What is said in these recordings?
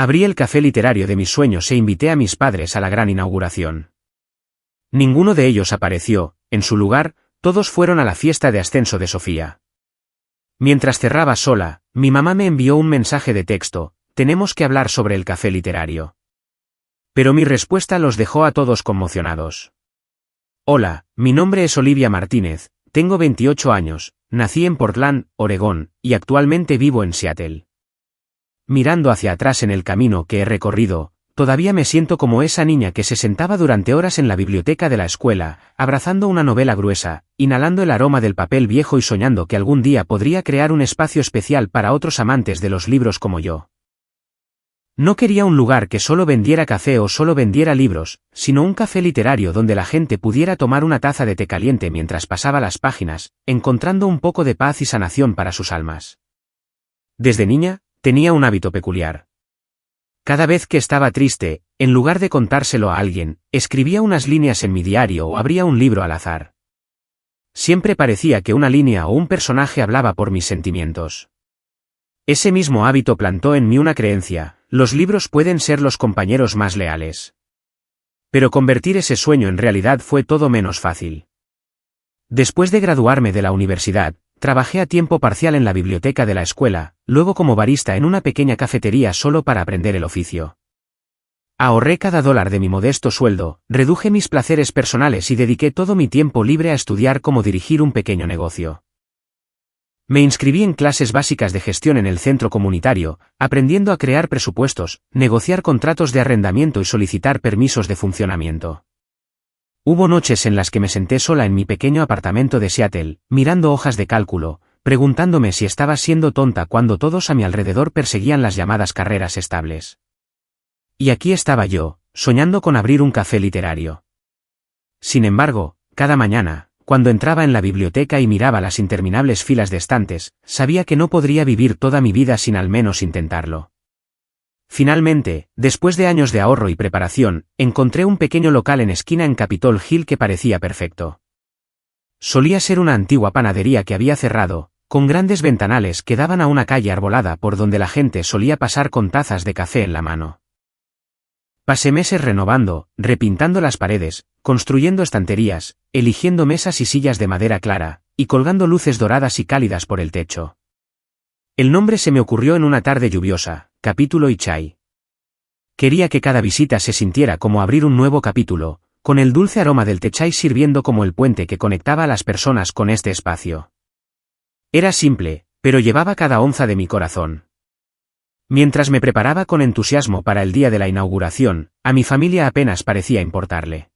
Abrí el café literario de mis sueños e invité a mis padres a la gran inauguración. Ninguno de ellos apareció, en su lugar, todos fueron a la fiesta de ascenso de Sofía. Mientras cerraba sola, mi mamá me envió un mensaje de texto: tenemos que hablar sobre el café literario. Pero mi respuesta los dejó a todos conmocionados. Hola, mi nombre es Olivia Martínez, tengo 28 años, nací en Portland, Oregón, y actualmente vivo en Seattle. Mirando hacia atrás en el camino que he recorrido, todavía me siento como esa niña que se sentaba durante horas en la biblioteca de la escuela, abrazando una novela gruesa, inhalando el aroma del papel viejo y soñando que algún día podría crear un espacio especial para otros amantes de los libros como yo. No quería un lugar que solo vendiera café o solo vendiera libros, sino un café literario donde la gente pudiera tomar una taza de té caliente mientras pasaba las páginas, encontrando un poco de paz y sanación para sus almas. Desde niña, tenía un hábito peculiar. Cada vez que estaba triste, en lugar de contárselo a alguien, escribía unas líneas en mi diario o abría un libro al azar. Siempre parecía que una línea o un personaje hablaba por mis sentimientos. Ese mismo hábito plantó en mí una creencia: los libros pueden ser los compañeros más leales. Pero convertir ese sueño en realidad fue todo menos fácil. Después de graduarme de la universidad, trabajé a tiempo parcial en la biblioteca de la escuela, luego como barista en una pequeña cafetería solo para aprender el oficio. Ahorré cada dólar de mi modesto sueldo, reduje mis placeres personales y dediqué todo mi tiempo libre a estudiar cómo dirigir un pequeño negocio. Me inscribí en clases básicas de gestión en el centro comunitario, aprendiendo a crear presupuestos, negociar contratos de arrendamiento y solicitar permisos de funcionamiento. Hubo noches en las que me senté sola en mi pequeño apartamento de Seattle, mirando hojas de cálculo, preguntándome si estaba siendo tonta cuando todos a mi alrededor perseguían las llamadas carreras estables. Y aquí estaba yo, soñando con abrir un café literario. Sin embargo, cada mañana, cuando entraba en la biblioteca y miraba las interminables filas de estantes, sabía que no podría vivir toda mi vida sin al menos intentarlo. Finalmente, después de años de ahorro y preparación, encontré un pequeño local en esquina en Capitol Hill que parecía perfecto. Solía ser una antigua panadería que había cerrado, con grandes ventanales que daban a una calle arbolada por donde la gente solía pasar con tazas de café en la mano. Pasé meses renovando, repintando las paredes, construyendo estanterías, eligiendo mesas y sillas de madera clara, y colgando luces doradas y cálidas por el techo. El nombre se me ocurrió en una tarde lluviosa: Capítulo y Chai. Quería que cada visita se sintiera como abrir un nuevo capítulo, con el dulce aroma del té chai sirviendo como el puente que conectaba a las personas con este espacio. Era simple, pero llevaba cada onza de mi corazón. Mientras me preparaba con entusiasmo para el día de la inauguración, a mi familia apenas parecía importarle.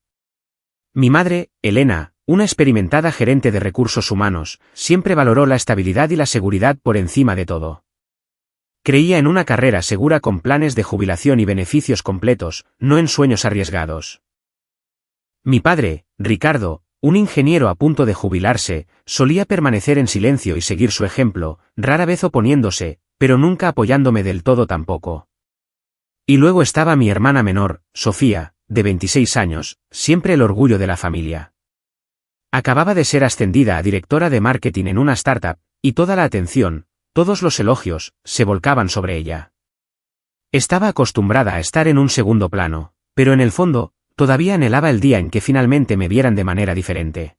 Mi madre, Elena, una experimentada gerente de recursos humanos, siempre valoró la estabilidad y la seguridad por encima de todo. Creía en una carrera segura con planes de jubilación y beneficios completos, no en sueños arriesgados. Mi padre, Ricardo, un ingeniero a punto de jubilarse, solía permanecer en silencio y seguir su ejemplo, rara vez oponiéndose, pero nunca apoyándome del todo tampoco. Y luego estaba mi hermana menor, Sofía, de 26 años, siempre el orgullo de la familia. Acababa de ser ascendida a directora de marketing en una startup, y toda la atención, todos los elogios, se volcaban sobre ella. Estaba acostumbrada a estar en un segundo plano, pero en el fondo, todavía anhelaba el día en que finalmente me vieran de manera diferente.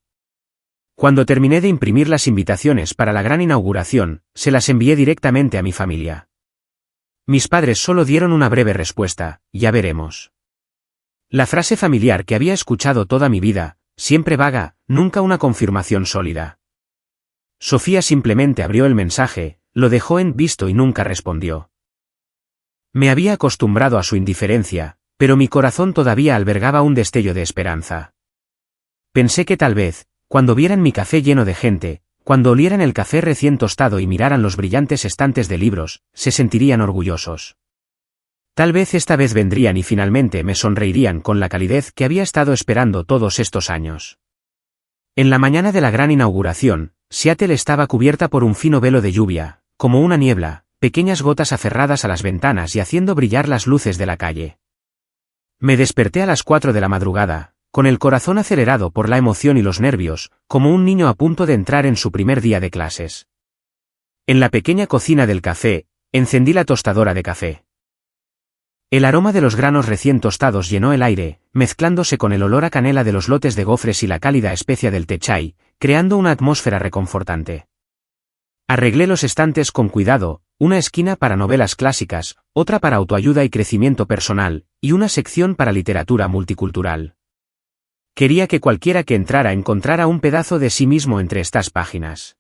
Cuando terminé de imprimir las invitaciones para la gran inauguración, se las envié directamente a mi familia. Mis padres solo dieron una breve respuesta: ya veremos. La frase familiar que había escuchado toda mi vida, siempre vaga, nunca una confirmación sólida. Sofía simplemente abrió el mensaje, lo dejó en visto y nunca respondió. Me había acostumbrado a su indiferencia, pero mi corazón todavía albergaba un destello de esperanza. Pensé que tal vez, cuando vieran mi café lleno de gente, cuando olieran el café recién tostado y miraran los brillantes estantes de libros, se sentirían orgullosos. Tal vez esta vez vendrían y finalmente me sonreirían con la calidez que había estado esperando todos estos años. En la mañana de la gran inauguración, Seattle estaba cubierta por un fino velo de lluvia, como una niebla, pequeñas gotas aferradas a las ventanas y haciendo brillar las luces de la calle. Me desperté a las 4 de la madrugada, con el corazón acelerado por la emoción y los nervios, como un niño a punto de entrar en su primer día de clases. En la pequeña cocina del café, encendí la tostadora de café. El aroma de los granos recién tostados llenó el aire, mezclándose con el olor a canela de los lotes de gofres y la cálida especia del té chai, creando una atmósfera reconfortante. Arreglé los estantes con cuidado, una esquina para novelas clásicas, otra para autoayuda y crecimiento personal, y una sección para literatura multicultural. Quería que cualquiera que entrara encontrara un pedazo de sí mismo entre estas páginas.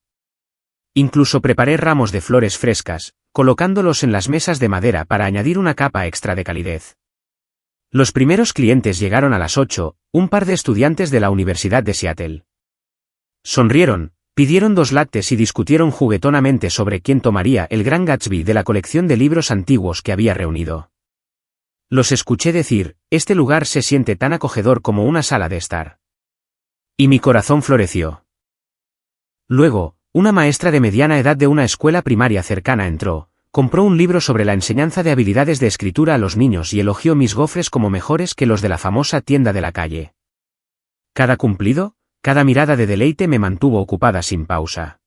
Incluso preparé ramos de flores frescas, colocándolos en las mesas de madera para añadir una capa extra de calidez. Los primeros clientes llegaron a las 8, un par de estudiantes de la Universidad de Seattle. Sonrieron, pidieron 2 lattes y discutieron juguetonamente sobre quién tomaría El Gran Gatsby de la colección de libros antiguos que había reunido. Los escuché decir, este lugar se siente tan acogedor como una sala de estar. Y mi corazón floreció. Luego, una maestra de mediana edad de una escuela primaria cercana entró, compró un libro sobre la enseñanza de habilidades de escritura a los niños y elogió mis gofres como mejores que los de la famosa tienda de la calle. Cada cumplido, cada mirada de deleite me mantuvo ocupada sin pausa.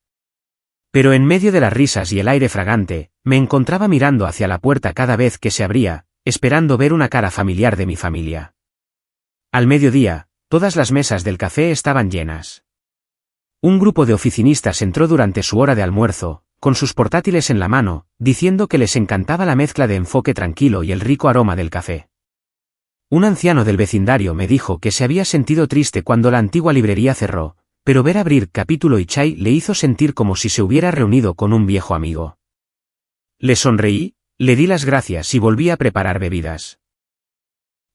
Pero en medio de las risas y el aire fragante, me encontraba mirando hacia la puerta cada vez que se abría, esperando ver una cara familiar de mi familia. Al mediodía, todas las mesas del café estaban llenas. Un grupo de oficinistas entró durante su hora de almuerzo, con sus portátiles en la mano, diciendo que les encantaba la mezcla de enfoque tranquilo y el rico aroma del café. Un anciano del vecindario me dijo que se había sentido triste cuando la antigua librería cerró, pero ver abrir Capítulo y Chai le hizo sentir como si se hubiera reunido con un viejo amigo. Le sonreí, le di las gracias y volví a preparar bebidas.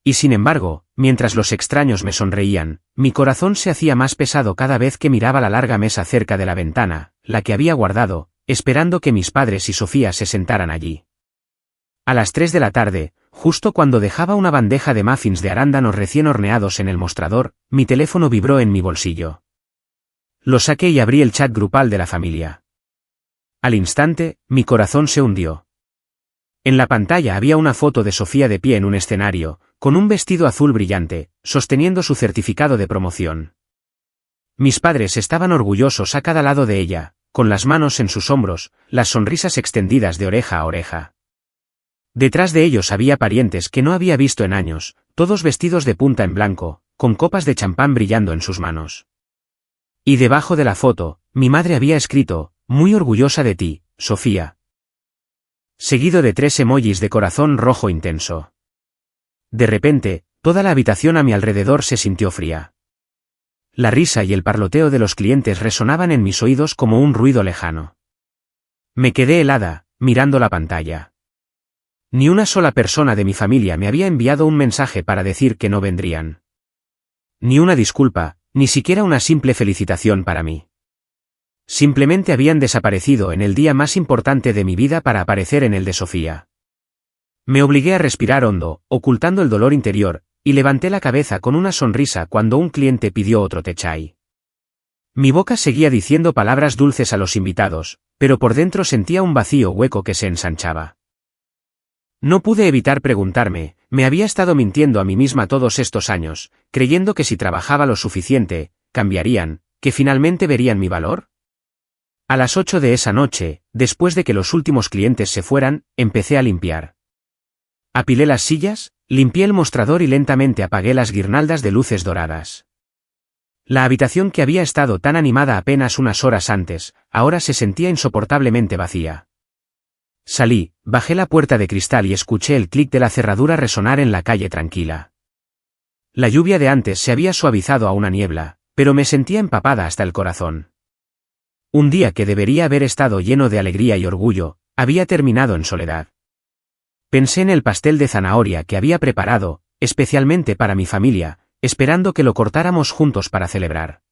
Y sin embargo, mientras los extraños me sonreían, mi corazón se hacía más pesado cada vez que miraba la larga mesa cerca de la ventana, la que había guardado, esperando que mis padres y Sofía se sentaran allí. A las 3 de la tarde, justo cuando dejaba una bandeja de muffins de arándanos recién horneados en el mostrador, mi teléfono vibró en mi bolsillo. Lo saqué y abrí el chat grupal de la familia. Al instante, mi corazón se hundió. En la pantalla había una foto de Sofía de pie en un escenario, con un vestido azul brillante, sosteniendo su certificado de promoción. Mis padres estaban orgullosos a cada lado de ella, con las manos en sus hombros, las sonrisas extendidas de oreja a oreja. Detrás de ellos había parientes que no había visto en años, todos vestidos de punta en blanco, con copas de champán brillando en sus manos. Y debajo de la foto, mi madre había escrito, muy orgullosa de ti, Sofía. Seguido de 3 emojis de corazón rojo intenso. De repente, toda la habitación a mi alrededor se sintió fría. La risa y el parloteo de los clientes resonaban en mis oídos como un ruido lejano. Me quedé helada, mirando la pantalla. Ni una sola persona de mi familia me había enviado un mensaje para decir que no vendrían. Ni una disculpa, ni siquiera una simple felicitación para mí. Simplemente habían desaparecido en el día más importante de mi vida para aparecer en el de Sofía. Me obligué a respirar hondo, ocultando el dolor interior, y levanté la cabeza con una sonrisa cuando un cliente pidió otro té chai. Mi boca seguía diciendo palabras dulces a los invitados, pero por dentro sentía un vacío hueco que se ensanchaba. No pude evitar preguntarme, ¿me había estado mintiendo a mí misma todos estos años, creyendo que si trabajaba lo suficiente, cambiarían, que finalmente verían mi valor? A las 8 de esa noche, después de que los últimos clientes se fueran, empecé a limpiar. Apilé las sillas, limpié el mostrador y lentamente apagué las guirnaldas de luces doradas. La habitación que había estado tan animada apenas unas horas antes, ahora se sentía insoportablemente vacía. Salí, bajé la puerta de cristal y escuché el clic de la cerradura resonar en la calle tranquila. La lluvia de antes se había suavizado a una niebla, pero me sentía empapada hasta el corazón. Un día que debería haber estado lleno de alegría y orgullo, había terminado en soledad. Pensé en el pastel de zanahoria que había preparado, especialmente para mi familia, esperando que lo cortáramos juntos para celebrar.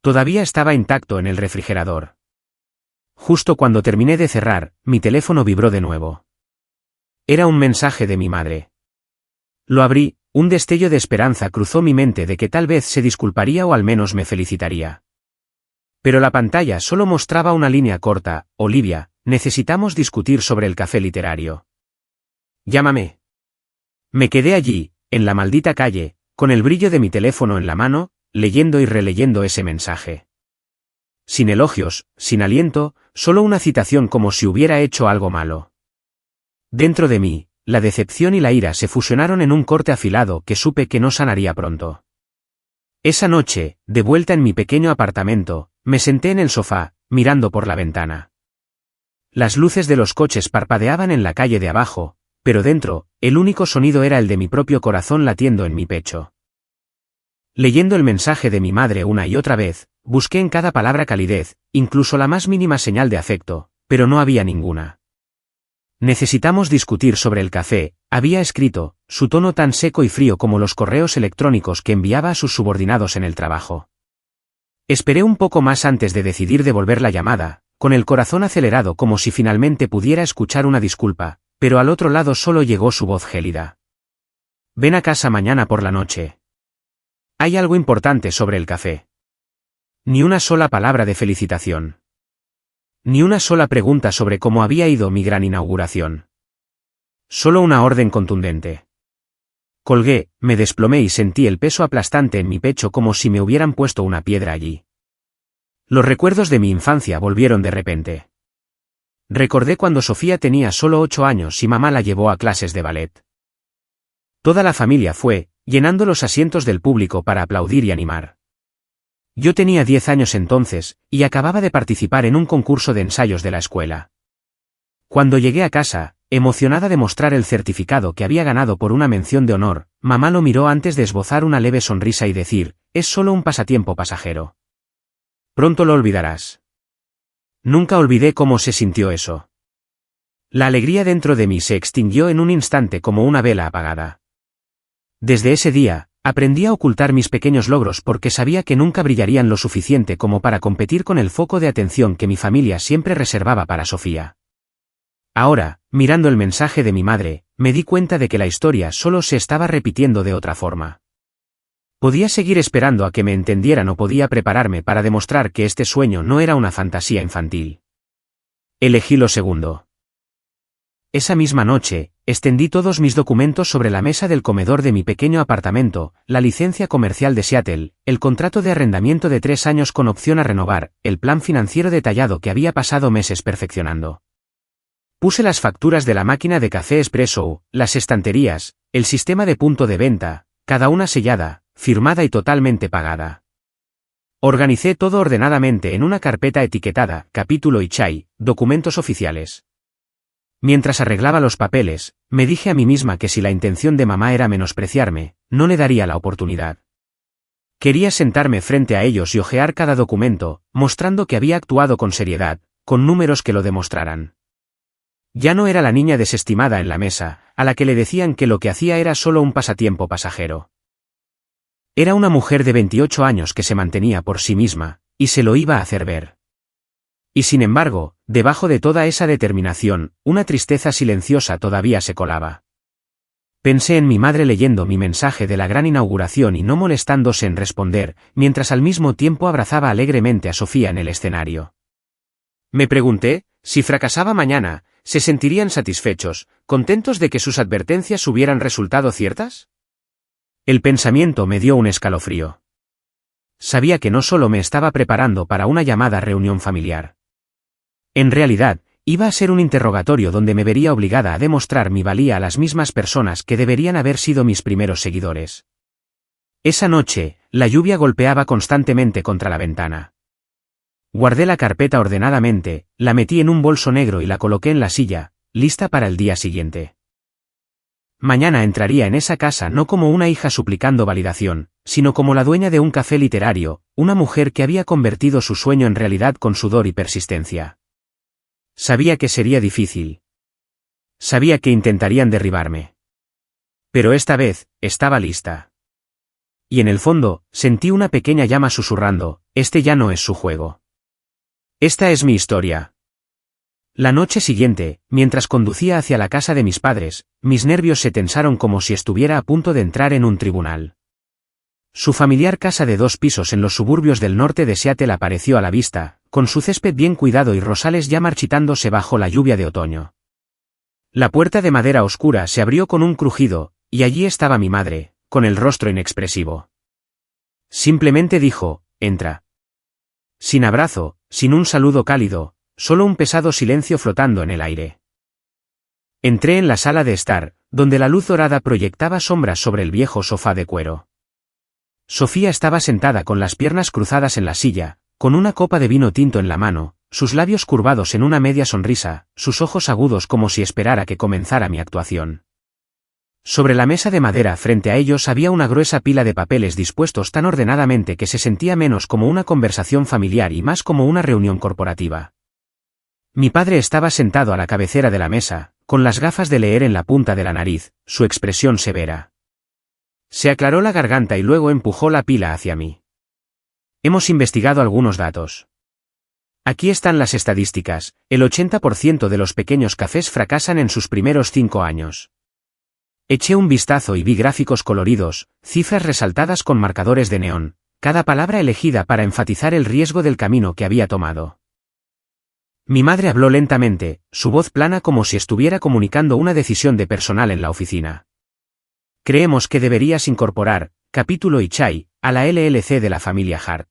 Todavía estaba intacto en el refrigerador. Justo cuando terminé de cerrar, mi teléfono vibró de nuevo. Era un mensaje de mi madre. Lo abrí, un destello de esperanza cruzó mi mente de que tal vez se disculparía o al menos me felicitaría. Pero la pantalla solo mostraba una línea corta: Olivia, necesitamos discutir sobre el café literario. Llámame. Me quedé allí, en la maldita calle, con el brillo de mi teléfono en la mano, leyendo y releyendo ese mensaje. Sin elogios, sin aliento, solo una citación como si hubiera hecho algo malo. Dentro de mí, la decepción y la ira se fusionaron en un corte afilado que supe que no sanaría pronto. Esa noche, de vuelta en mi pequeño apartamento, me senté en el sofá, mirando por la ventana. Las luces de los coches parpadeaban en la calle de abajo, pero dentro, el único sonido era el de mi propio corazón latiendo en mi pecho. Leyendo el mensaje de mi madre una y otra vez, busqué en cada palabra calidez, incluso la más mínima señal de afecto, pero no había ninguna. Necesitamos discutir sobre el café, había escrito, su tono tan seco y frío como los correos electrónicos que enviaba a sus subordinados en el trabajo. Esperé un poco más antes de decidir devolver la llamada, con el corazón acelerado como si finalmente pudiera escuchar una disculpa, pero al otro lado solo llegó su voz gélida. Ven a casa mañana por la noche. Hay algo importante sobre el café. Ni una sola palabra de felicitación. Ni una sola pregunta sobre cómo había ido mi gran inauguración. Solo una orden contundente. Colgué, me desplomé y sentí el peso aplastante en mi pecho como si me hubieran puesto una piedra allí. Los recuerdos de mi infancia volvieron de repente. Recordé cuando Sofía tenía solo 8 años y mamá la llevó a clases de ballet. Toda la familia fue, llenando los asientos del público para aplaudir y animar. Yo tenía 10 años entonces, y acababa de participar en un concurso de ensayos de la escuela. Cuando llegué a casa, emocionada de mostrar el certificado que había ganado por una mención de honor, mamá lo miró antes de esbozar una leve sonrisa y decir, es solo un pasatiempo pasajero. Pronto lo olvidarás. Nunca olvidé cómo se sintió eso. La alegría dentro de mí se extinguió en un instante como una vela apagada. Desde ese día, aprendí a ocultar mis pequeños logros porque sabía que nunca brillarían lo suficiente como para competir con el foco de atención que mi familia siempre reservaba para Sofía. Ahora, mirando el mensaje de mi madre, me di cuenta de que la historia solo se estaba repitiendo de otra forma. Podía seguir esperando a que me entendieran o podía prepararme para demostrar que este sueño no era una fantasía infantil. Elegí lo segundo. Esa misma noche, extendí todos mis documentos sobre la mesa del comedor de mi pequeño apartamento, la licencia comercial de Seattle, el contrato de arrendamiento de 3 años con opción a renovar, el plan financiero detallado que había pasado meses perfeccionando. Puse las facturas de la máquina de café Espresso, las estanterías, el sistema de punto de venta, cada una sellada, firmada y totalmente pagada. Organicé todo ordenadamente en una carpeta etiquetada, capítulo y chai, documentos oficiales. Mientras arreglaba los papeles, me dije a mí misma que si la intención de mamá era menospreciarme, no le daría la oportunidad. Quería sentarme frente a ellos y hojear cada documento, mostrando que había actuado con seriedad, con números que lo demostraran. Ya no era la niña desestimada en la mesa, a la que le decían que lo que hacía era solo un pasatiempo pasajero. Era una mujer de 28 años que se mantenía por sí misma, y se lo iba a hacer ver. Y sin embargo, debajo de toda esa determinación, una tristeza silenciosa todavía se colaba. Pensé en mi madre leyendo mi mensaje de la gran inauguración y no molestándose en responder, mientras al mismo tiempo abrazaba alegremente a Sofía en el escenario. Me pregunté, si fracasaba mañana, ¿se sentirían satisfechos, contentos de que sus advertencias hubieran resultado ciertas? El pensamiento me dio un escalofrío. Sabía que no solo me estaba preparando para una llamada reunión familiar. En realidad, iba a ser un interrogatorio donde me vería obligada a demostrar mi valía a las mismas personas que deberían haber sido mis primeros seguidores. Esa noche, la lluvia golpeaba constantemente contra la ventana. Guardé la carpeta ordenadamente, la metí en un bolso negro y la coloqué en la silla, lista para el día siguiente. Mañana entraría en esa casa no como una hija suplicando validación, sino como la dueña de un café literario, una mujer que había convertido su sueño en realidad con sudor y persistencia. Sabía que sería difícil. Sabía que intentarían derribarme. Pero esta vez, estaba lista. Y en el fondo, sentí una pequeña llama susurrando, este ya no es su juego. Esta es mi historia. La noche siguiente, mientras conducía hacia la casa de mis padres, mis nervios se tensaron como si estuviera a punto de entrar en un tribunal. Su familiar casa de 2 pisos en los suburbios del norte de Seattle apareció a la vista, con su césped bien cuidado y rosales ya marchitándose bajo la lluvia de otoño. La puerta de madera oscura se abrió con un crujido, y allí estaba mi madre, con el rostro inexpresivo. Simplemente dijo, entra. Sin abrazo, sin un saludo cálido, solo un pesado silencio flotando en el aire. Entré en la sala de estar, donde la luz dorada proyectaba sombras sobre el viejo sofá de cuero. Sofía estaba sentada con las piernas cruzadas en la silla, con una copa de vino tinto en la mano, sus labios curvados en una media sonrisa, sus ojos agudos como si esperara que comenzara mi actuación. Sobre la mesa de madera frente a ellos había una gruesa pila de papeles dispuestos tan ordenadamente que se sentía menos como una conversación familiar y más como una reunión corporativa. Mi padre estaba sentado a la cabecera de la mesa, con las gafas de leer en la punta de la nariz, su expresión severa. Se aclaró la garganta y luego empujó la pila hacia mí. Hemos investigado algunos datos. Aquí están las estadísticas: el 80% de los pequeños cafés fracasan en sus primeros 5 años. Eché un vistazo y vi gráficos coloridos, cifras resaltadas con marcadores de neón, cada palabra elegida para enfatizar el riesgo del camino que había tomado. Mi madre habló lentamente, su voz plana como si estuviera comunicando una decisión de personal en la oficina. Creemos que deberías incorporar Capítulo y Chai a la LLC de la familia Hart.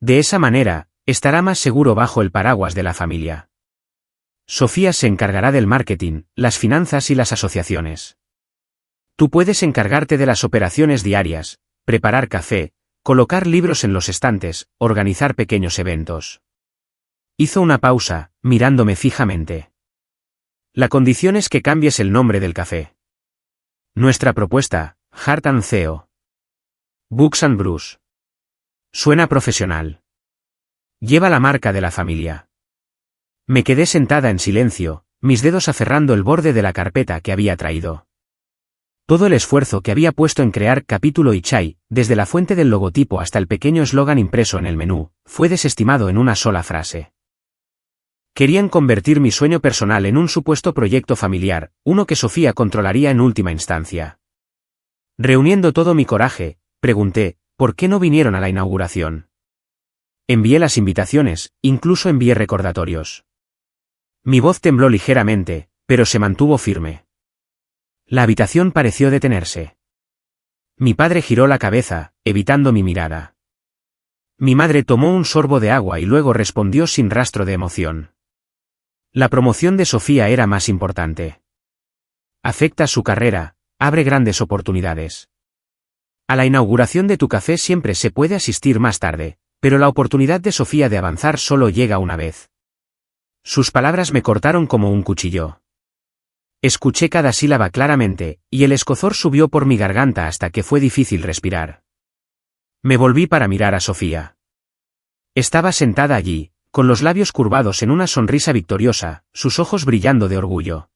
De esa manera, estará más seguro bajo el paraguas de la familia. Sofía se encargará del marketing, las finanzas y las asociaciones. Tú puedes encargarte de las operaciones diarias, preparar café, colocar libros en los estantes, organizar pequeños eventos. Hizo una pausa, mirándome fijamente. La condición es que cambies el nombre del café. Nuestra propuesta, Hart & Co. Books & Brews. Suena profesional. Lleva la marca de la familia. Me quedé sentada en silencio, mis dedos aferrando el borde de la carpeta que había traído. Todo el esfuerzo que había puesto en crear Capítulo y Chai, desde la fuente del logotipo hasta el pequeño eslogan impreso en el menú, fue desestimado en una sola frase. Querían convertir mi sueño personal en un supuesto proyecto familiar, uno que Sofía controlaría en última instancia. Reuniendo todo mi coraje, pregunté, ¿por qué no vinieron a la inauguración? Envié las invitaciones, incluso envié recordatorios. Mi voz tembló ligeramente, pero se mantuvo firme. La habitación pareció detenerse. Mi padre giró la cabeza, evitando mi mirada. Mi madre tomó un sorbo de agua y luego respondió sin rastro de emoción. La promoción de Sofía era más importante. Afecta su carrera, abre grandes oportunidades. A la inauguración de tu café siempre se puede asistir más tarde, pero la oportunidad de Sofía de avanzar solo llega una vez. Sus palabras me cortaron como un cuchillo. Escuché cada sílaba claramente, y el escozor subió por mi garganta hasta que fue difícil respirar. Me volví para mirar a Sofía. Estaba sentada allí, con los labios curvados en una sonrisa victoriosa, sus ojos brillando de orgullo.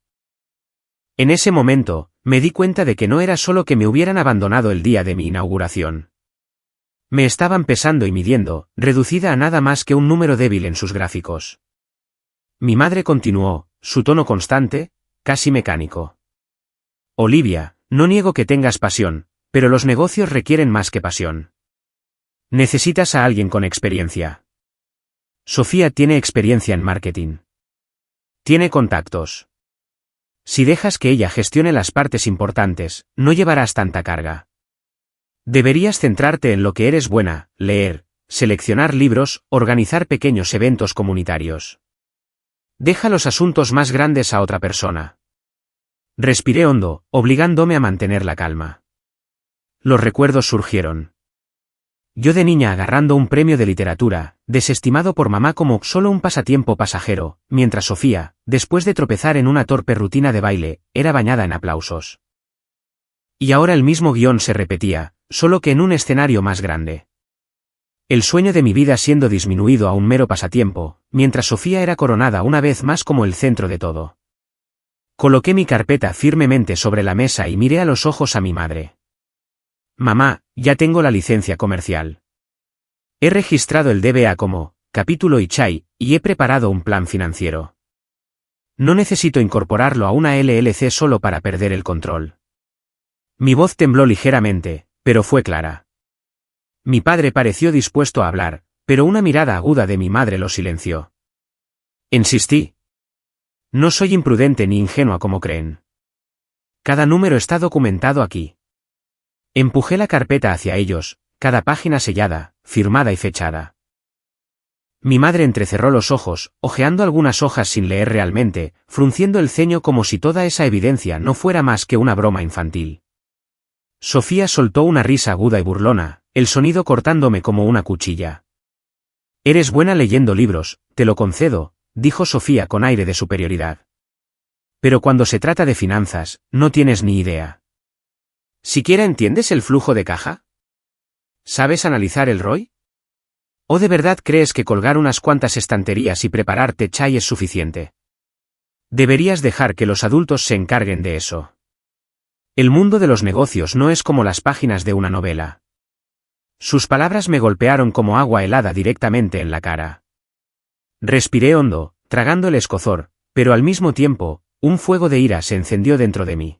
En ese momento, me di cuenta de que no era solo que me hubieran abandonado el día de mi inauguración. Me estaban pesando y midiendo, reducida a nada más que un número débil en sus gráficos. Mi madre continuó, su tono constante, casi mecánico. Olivia, no niego que tengas pasión, pero los negocios requieren más que pasión. Necesitas a alguien con experiencia. Sofía tiene experiencia en marketing. Tiene contactos. Si dejas que ella gestione las partes importantes, no llevarás tanta carga. Deberías centrarte en lo que eres buena, leer, seleccionar libros, organizar pequeños eventos comunitarios. Deja los asuntos más grandes a otra persona. Respiré hondo, obligándome a mantener la calma. Los recuerdos surgieron. Yo de niña agarrando un premio de literatura, desestimado por mamá como solo un pasatiempo pasajero, mientras Sofía, después de tropezar en una torpe rutina de baile, era bañada en aplausos. Y ahora el mismo guión se repetía, solo que en un escenario más grande. El sueño de mi vida siendo disminuido a un mero pasatiempo, mientras Sofía era coronada una vez más como el centro de todo. Coloqué mi carpeta firmemente sobre la mesa y miré a los ojos a mi madre. Mamá, ya tengo la licencia comercial. He registrado el DBA como Capítulo y Chai, y he preparado un plan financiero. No necesito incorporarlo a una LLC solo para perder el control. Mi voz tembló ligeramente, pero fue clara. Mi padre pareció dispuesto a hablar, pero una mirada aguda de mi madre lo silenció. Insistí. No soy imprudente ni ingenua como creen. Cada número está documentado aquí. Empujé la carpeta hacia ellos, cada página sellada, firmada y fechada. Mi madre entrecerró los ojos, hojeando algunas hojas sin leer realmente, frunciendo el ceño como si toda esa evidencia no fuera más que una broma infantil. Sofía soltó una risa aguda y burlona, el sonido cortándome como una cuchilla. Eres buena leyendo libros, te lo concedo, dijo Sofía con aire de superioridad. Pero cuando se trata de finanzas, no tienes ni idea. ¿Siquiera entiendes el flujo de caja? ¿Sabes analizar el ROI? ¿O de verdad crees que colgar unas cuantas estanterías y prepararte chai es suficiente? Deberías dejar que los adultos se encarguen de eso. El mundo de los negocios no es como las páginas de una novela. Sus palabras me golpearon como agua helada directamente en la cara. Respiré hondo, tragando el escozor, pero al mismo tiempo, un fuego de ira se encendió dentro de mí.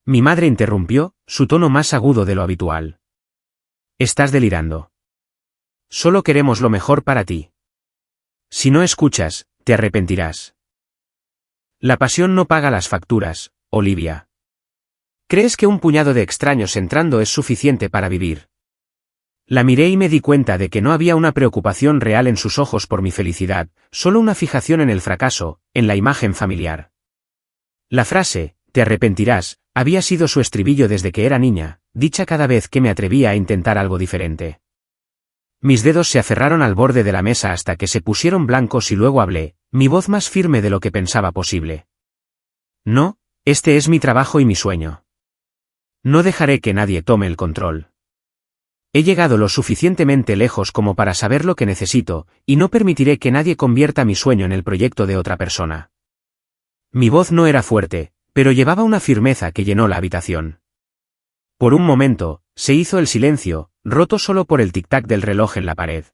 Mi madre interrumpió, su tono más agudo de lo habitual. Estás delirando. Solo queremos lo mejor para ti. Si no escuchas, te arrepentirás. La pasión no paga las facturas, Olivia. ¿Crees que un puñado de extraños entrando es suficiente para vivir? La miré y me di cuenta de que no había una preocupación real en sus ojos por mi felicidad, solo una fijación en el fracaso, en la imagen familiar. La frase, te arrepentirás, había sido su estribillo desde que era niña, dicha cada vez que me atrevía a intentar algo diferente. Mis dedos se aferraron al borde de la mesa hasta que se pusieron blancos y luego hablé, mi voz más firme de lo que pensaba posible. No, este es mi trabajo y mi sueño. No dejaré que nadie tome el control. He llegado lo suficientemente lejos como para saber lo que necesito, y no permitiré que nadie convierta mi sueño en el proyecto de otra persona. Mi voz no era fuerte, pero llevaba una firmeza que llenó la habitación. Por un momento, se hizo el silencio, roto solo por el tic-tac del reloj en la pared.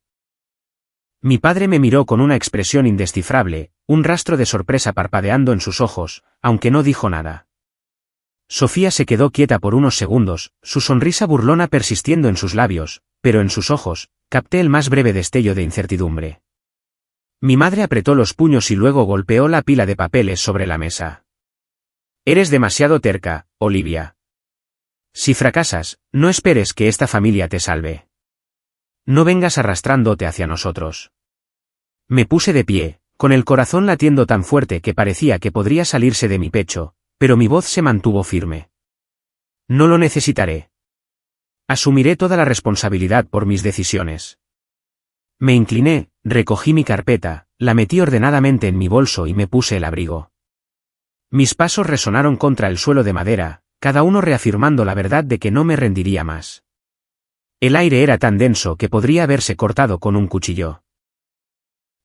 Mi padre me miró con una expresión indescifrable, un rastro de sorpresa parpadeando en sus ojos, aunque no dijo nada. Sofía se quedó quieta por unos segundos, su sonrisa burlona persistiendo en sus labios, pero en sus ojos, capté el más breve destello de incertidumbre. Mi madre apretó los puños y luego golpeó la pila de papeles sobre la mesa. Eres demasiado terca, Olivia. Si fracasas, no esperes que esta familia te salve. No vengas arrastrándote hacia nosotros. Me puse de pie, con el corazón latiendo tan fuerte que parecía que podría salirse de mi pecho, pero mi voz se mantuvo firme. No lo necesitaré. Asumiré toda la responsabilidad por mis decisiones. Me incliné, recogí mi carpeta, la metí ordenadamente en mi bolso y me puse el abrigo. Mis pasos resonaron contra el suelo de madera, cada uno reafirmando la verdad de que no me rendiría más. El aire era tan denso que podría haberse cortado con un cuchillo.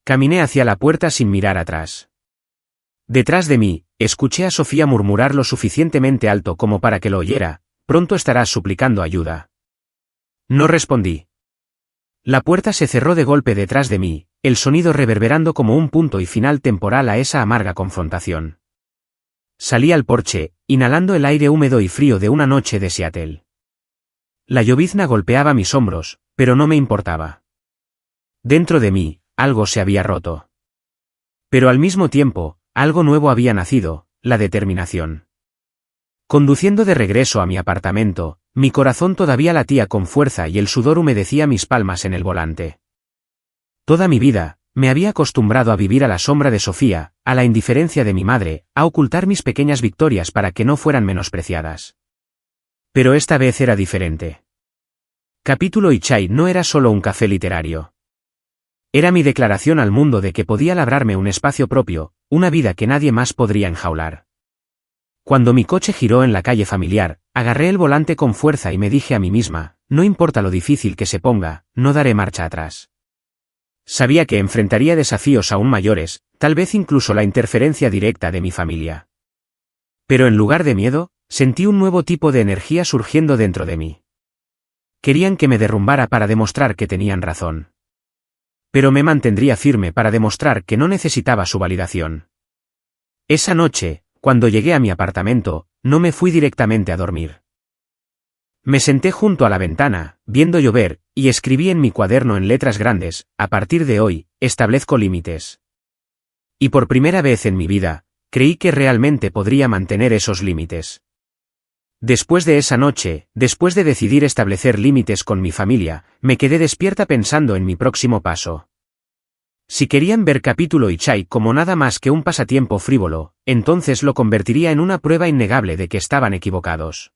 Caminé hacia la puerta sin mirar atrás. Detrás de mí, escuché a Sofía murmurar lo suficientemente alto como para que lo oyera, pronto estarás suplicando ayuda. No respondí. La puerta se cerró de golpe detrás de mí, el sonido reverberando como un punto y final temporal a esa amarga confrontación. Salí al porche, inhalando el aire húmedo y frío de una noche de Seattle. La llovizna golpeaba mis hombros, pero no me importaba. Dentro de mí, algo se había roto. Pero al mismo tiempo, algo nuevo había nacido, la determinación. Conduciendo de regreso a mi apartamento, mi corazón todavía latía con fuerza y el sudor humedecía mis palmas en el volante. Toda mi vida, me había acostumbrado a vivir a la sombra de Sofía, a la indiferencia de mi madre, a ocultar mis pequeñas victorias para que no fueran menospreciadas. Pero esta vez era diferente. Capítulo y Chai no era solo un café literario. Era mi declaración al mundo de que podía labrarme un espacio propio, una vida que nadie más podría enjaular. Cuando mi coche giró en la calle familiar, agarré el volante con fuerza y me dije a mí misma, no importa lo difícil que se ponga, no daré marcha atrás. Sabía que enfrentaría desafíos aún mayores, tal vez incluso la interferencia directa de mi familia. Pero en lugar de miedo, sentí un nuevo tipo de energía surgiendo dentro de mí. Querían que me derrumbara para demostrar que tenían razón. Pero me mantendría firme para demostrar que no necesitaba su validación. Esa noche, cuando llegué a mi apartamento, no me fui directamente a dormir. Me senté junto a la ventana, viendo llover, y escribí en mi cuaderno en letras grandes, a partir de hoy, establezco límites. Y por primera vez en mi vida, creí que realmente podría mantener esos límites. Después de esa noche, después de decidir establecer límites con mi familia, me quedé despierta pensando en mi próximo paso. Si querían ver Capítulo y Chai como nada más que un pasatiempo frívolo, entonces lo convertiría en una prueba innegable de que estaban equivocados.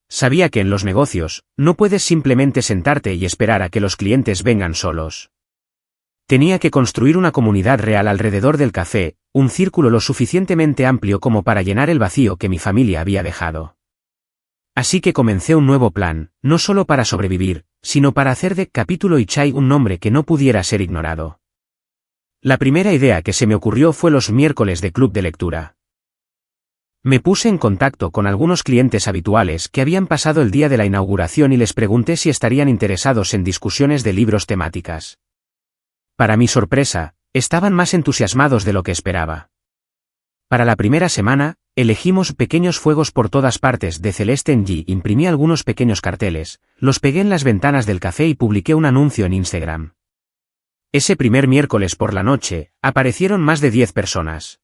Sabía que en los negocios, no puedes simplemente sentarte y esperar a que los clientes vengan solos. Tenía que construir una comunidad real alrededor del café, un círculo lo suficientemente amplio como para llenar el vacío que mi familia había dejado. Así que comencé un nuevo plan, no solo para sobrevivir, sino para hacer de Capítulo y Chai un nombre que no pudiera ser ignorado. La primera idea que se me ocurrió fue los miércoles de club de lectura. Me puse en contacto con algunos clientes habituales que habían pasado el día de la inauguración y les pregunté si estarían interesados en discusiones de libros temáticas. Para mi sorpresa, estaban más entusiasmados de lo que esperaba. Para la primera semana, elegimos pequeños fuegos por todas partes de Celeste Ng, imprimí algunos pequeños carteles, los pegué en las ventanas del café y publiqué un anuncio en Instagram. Ese primer miércoles por la noche, aparecieron más de 10 personas.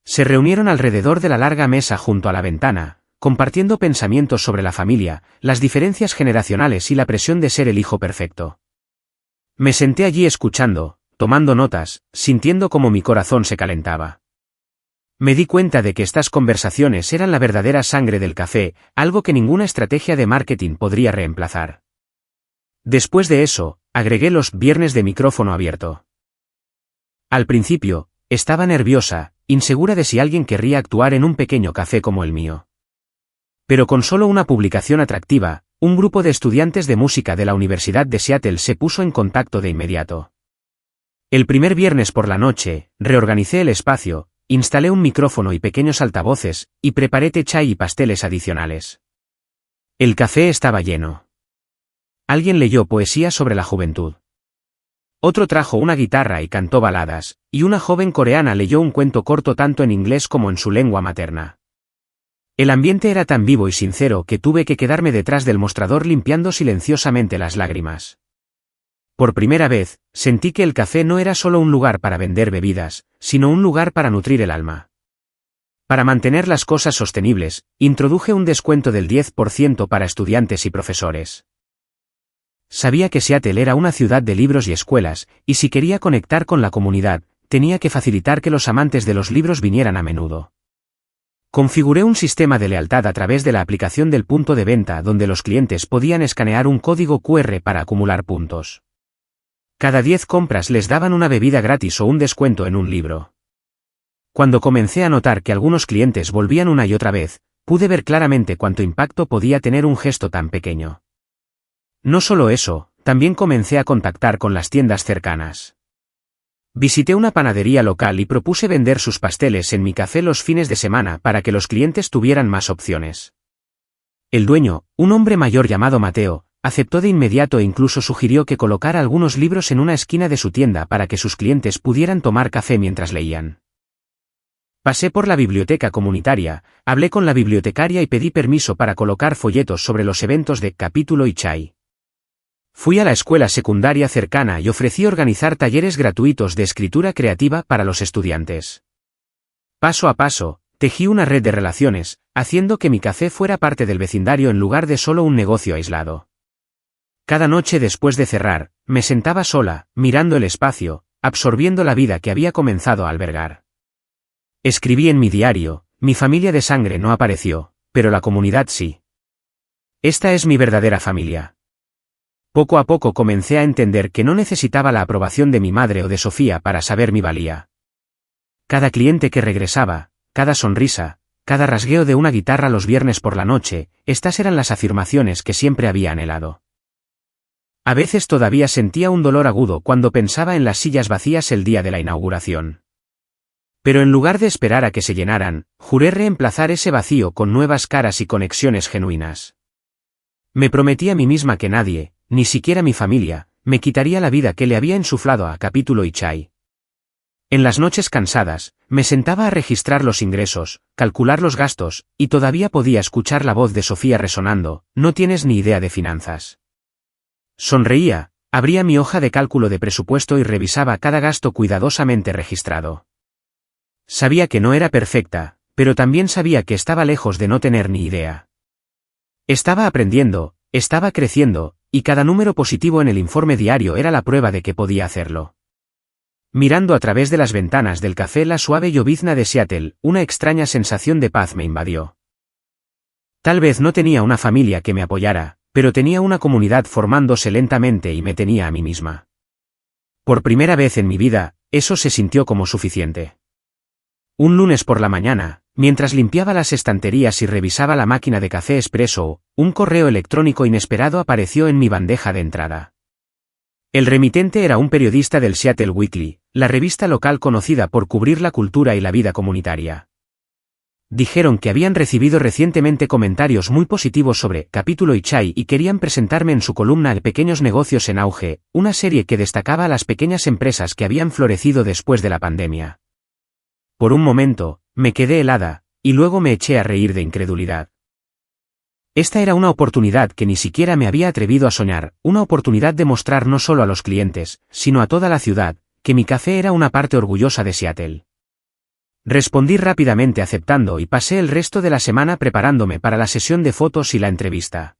Se reunieron alrededor de la larga mesa junto a la ventana, compartiendo pensamientos sobre la familia, las diferencias generacionales y la presión de ser el hijo perfecto. Me senté allí escuchando, tomando notas, sintiendo cómo mi corazón se calentaba. Me di cuenta de que estas conversaciones eran la verdadera sangre del café, algo que ninguna estrategia de marketing podría reemplazar. Después de eso, agregué los viernes de micrófono abierto. Al principio, estaba nerviosa, insegura de si alguien querría actuar en un pequeño café como el mío. Pero con solo una publicación atractiva, un grupo de estudiantes de música de la Universidad de Seattle se puso en contacto de inmediato. El primer viernes por la noche, reorganicé el espacio, instalé un micrófono y pequeños altavoces, y preparé té chai y pasteles adicionales. El café estaba lleno. Alguien leyó poesía sobre la juventud. Otro trajo una guitarra y cantó baladas, y una joven coreana leyó un cuento corto tanto en inglés como en su lengua materna. El ambiente era tan vivo y sincero que tuve que quedarme detrás del mostrador limpiando silenciosamente las lágrimas. Por primera vez, sentí que el café no era solo un lugar para vender bebidas, sino un lugar para nutrir el alma. Para mantener las cosas sostenibles, introduje un descuento del 10% para estudiantes y profesores. Sabía que Seattle era una ciudad de libros y escuelas, y si quería conectar con la comunidad, tenía que facilitar que los amantes de los libros vinieran a menudo. Configuré un sistema de lealtad a través de la aplicación del punto de venta donde los clientes podían escanear un código QR para acumular puntos. Cada 10 compras les daban una bebida gratis o un descuento en un libro. Cuando comencé a notar que algunos clientes volvían una y otra vez, pude ver claramente cuánto impacto podía tener un gesto tan pequeño. No solo eso, también comencé a contactar con las tiendas cercanas. Visité una panadería local y propuse vender sus pasteles en mi café los fines de semana para que los clientes tuvieran más opciones. El dueño, un hombre mayor llamado Mateo, aceptó de inmediato e incluso sugirió que colocara algunos libros en una esquina de su tienda para que sus clientes pudieran tomar café mientras leían. Pasé por la biblioteca comunitaria, hablé con la bibliotecaria y pedí permiso para colocar folletos sobre los eventos de Capítulo y Chai. Fui a la escuela secundaria cercana y ofrecí organizar talleres gratuitos de escritura creativa para los estudiantes. Paso a paso, tejí una red de relaciones, haciendo que mi café fuera parte del vecindario en lugar de solo un negocio aislado. Cada noche después de cerrar, me sentaba sola, mirando el espacio, absorbiendo la vida que había comenzado a albergar. Escribí en mi diario, mi familia de sangre no apareció, pero la comunidad sí. Esta es mi verdadera familia. Poco a poco comencé a entender que no necesitaba la aprobación de mi madre o de Sofía para saber mi valía. Cada cliente que regresaba, cada sonrisa, cada rasgueo de una guitarra los viernes por la noche, estas eran las afirmaciones que siempre había anhelado. A veces todavía sentía un dolor agudo cuando pensaba en las sillas vacías el día de la inauguración. Pero en lugar de esperar a que se llenaran, juré reemplazar ese vacío con nuevas caras y conexiones genuinas. Me prometí a mí misma que nadie, ni siquiera mi familia, me quitaría la vida que le había insuflado a Capítulo y Chai. En las noches cansadas, me sentaba a registrar los ingresos, calcular los gastos, y todavía podía escuchar la voz de Sofía resonando, no tienes ni idea de finanzas. Sonreía, abría mi hoja de cálculo de presupuesto y revisaba cada gasto cuidadosamente registrado. Sabía que no era perfecta, pero también sabía que estaba lejos de no tener ni idea. Estaba aprendiendo, estaba creciendo, y cada número positivo en el informe diario era la prueba de que podía hacerlo. Mirando a través de las ventanas del café la suave llovizna de Seattle, una extraña sensación de paz me invadió. Tal vez no tenía una familia que me apoyara, pero tenía una comunidad formándose lentamente y me tenía a mí misma. Por primera vez en mi vida, eso se sintió como suficiente. Un lunes por la mañana, mientras limpiaba las estanterías y revisaba la máquina de café expreso, un correo electrónico inesperado apareció en mi bandeja de entrada. El remitente era un periodista del Seattle Weekly, la revista local conocida por cubrir la cultura y la vida comunitaria. Dijeron que habían recibido recientemente comentarios muy positivos sobre Capítulo Ichai y querían presentarme en su columna de Pequeños Negocios en Auge, una serie que destacaba a las pequeñas empresas que habían florecido después de la pandemia. Por un momento, me quedé helada, y luego me eché a reír de incredulidad. Esta era una oportunidad que ni siquiera me había atrevido a soñar, una oportunidad de mostrar no solo a los clientes, sino a toda la ciudad, que mi café era una parte orgullosa de Seattle. Respondí rápidamente aceptando y pasé el resto de la semana preparándome para la sesión de fotos y la entrevista.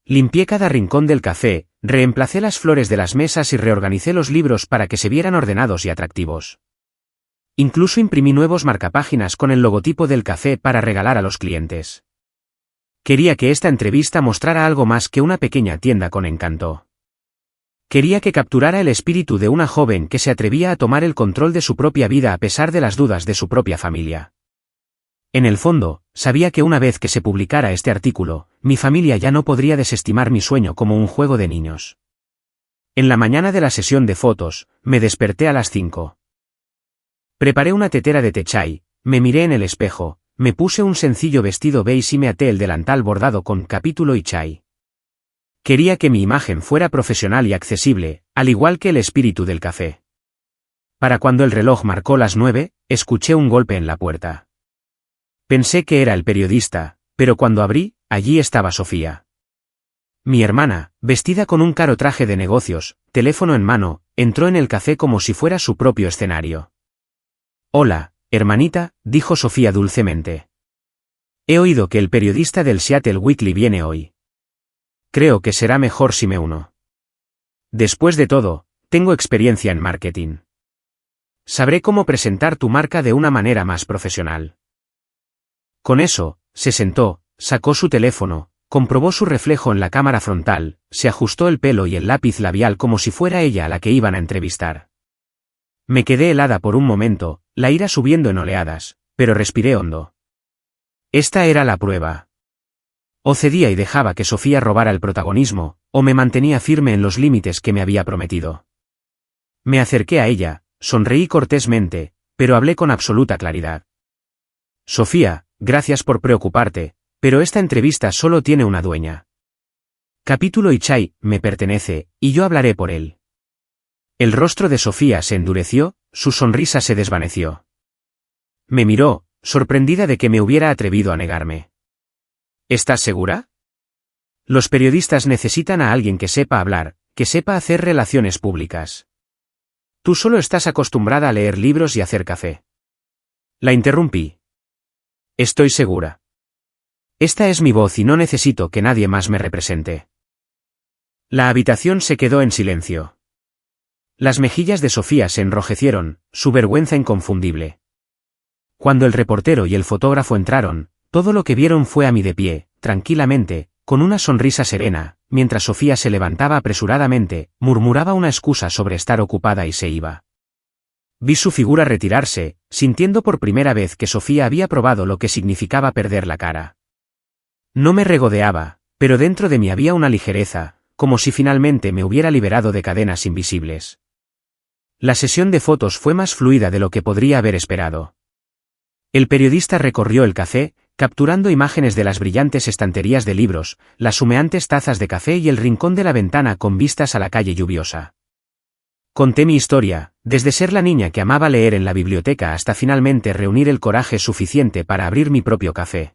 Limpié cada rincón del café, reemplacé las flores de las mesas y reorganicé los libros para que se vieran ordenados y atractivos. Incluso imprimí nuevos marcapáginas con el logotipo del café para regalar a los clientes. Quería que esta entrevista mostrara algo más que una pequeña tienda con encanto. Quería que capturara el espíritu de una joven que se atrevía a tomar el control de su propia vida a pesar de las dudas de su propia familia. En el fondo, sabía que una vez que se publicara este artículo, mi familia ya no podría desestimar mi sueño como un juego de niños. En la mañana de la sesión de fotos, me desperté a las 5. Preparé una tetera de té chai, me miré en el espejo, me puse un sencillo vestido beige y me até el delantal bordado con Capítulo Ichai. Quería que mi imagen fuera profesional y accesible, al igual que el espíritu del café. Para cuando el reloj marcó las 9, escuché un golpe en la puerta. Pensé que era el periodista, pero cuando abrí, allí estaba Sofía. Mi hermana, vestida con un caro traje de negocios, teléfono en mano, entró en el café como si fuera su propio escenario. «Hola, hermanita», dijo Sofía dulcemente. «He oído que el periodista del Seattle Weekly viene hoy. Creo que será mejor si me uno. Después de todo, tengo experiencia en marketing. Sabré cómo presentar tu marca de una manera más profesional». Con eso, se sentó, sacó su teléfono, comprobó su reflejo en la cámara frontal, se ajustó el pelo y el lápiz labial como si fuera ella a la que iban a entrevistar. Me quedé helada por un momento, la ira subiendo en oleadas, pero respiré hondo. Esta era la prueba. O cedía y dejaba que Sofía robara el protagonismo, o me mantenía firme en los límites que me había prometido. Me acerqué a ella, sonreí cortésmente, pero hablé con absoluta claridad. «Sofía, gracias por preocuparte, pero esta entrevista solo tiene una dueña. Capítulo Ichai me pertenece, y yo hablaré por él». El rostro de Sofía se endureció, su sonrisa se desvaneció. Me miró, sorprendida de que me hubiera atrevido a negarme. «¿Estás segura? Los periodistas necesitan a alguien que sepa hablar, que sepa hacer relaciones públicas. Tú solo estás acostumbrada a leer libros y hacer café». La interrumpí. «Estoy segura. Esta es mi voz y no necesito que nadie más me represente». La habitación se quedó en silencio. Las mejillas de Sofía se enrojecieron, su vergüenza inconfundible. Cuando el reportero y el fotógrafo entraron, todo lo que vieron fue a mí de pie, tranquilamente, con una sonrisa serena, mientras Sofía se levantaba apresuradamente, murmuraba una excusa sobre estar ocupada y se iba. Vi su figura retirarse, sintiendo por primera vez que Sofía había probado lo que significaba perder la cara. No me regodeaba, pero dentro de mí había una ligereza, como si finalmente me hubiera liberado de cadenas invisibles. La sesión de fotos fue más fluida de lo que podría haber esperado. El periodista recorrió el café, capturando imágenes de las brillantes estanterías de libros, las humeantes tazas de café y el rincón de la ventana con vistas a la calle lluviosa. Conté mi historia, desde ser la niña que amaba leer en la biblioteca hasta finalmente reunir el coraje suficiente para abrir mi propio café.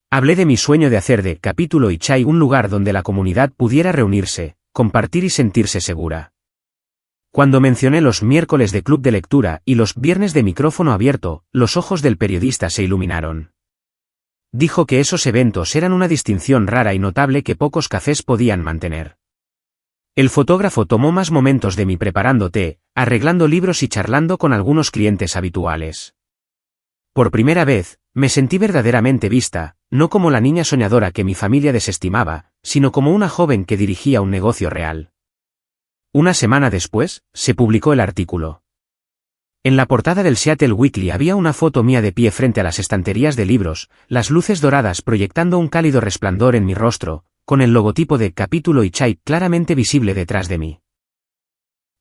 Hablé de mi sueño de hacer de Capítulo Ichai un lugar donde la comunidad pudiera reunirse, compartir y sentirse segura. Cuando mencioné los miércoles de club de lectura y los viernes de micrófono abierto, los ojos del periodista se iluminaron. Dijo que esos eventos eran una distinción rara y notable que pocos cafés podían mantener. El fotógrafo tomó más momentos de mí preparando té, arreglando libros y charlando con algunos clientes habituales. Por primera vez, me sentí verdaderamente vista, no como la niña soñadora que mi familia desestimaba, sino como una joven que dirigía un negocio real. Una semana después, se publicó el artículo. En la portada del Seattle Weekly había una foto mía de pie frente a las estanterías de libros, las luces doradas proyectando un cálido resplandor en mi rostro, con el logotipo de Capítulo y Chai claramente visible detrás de mí.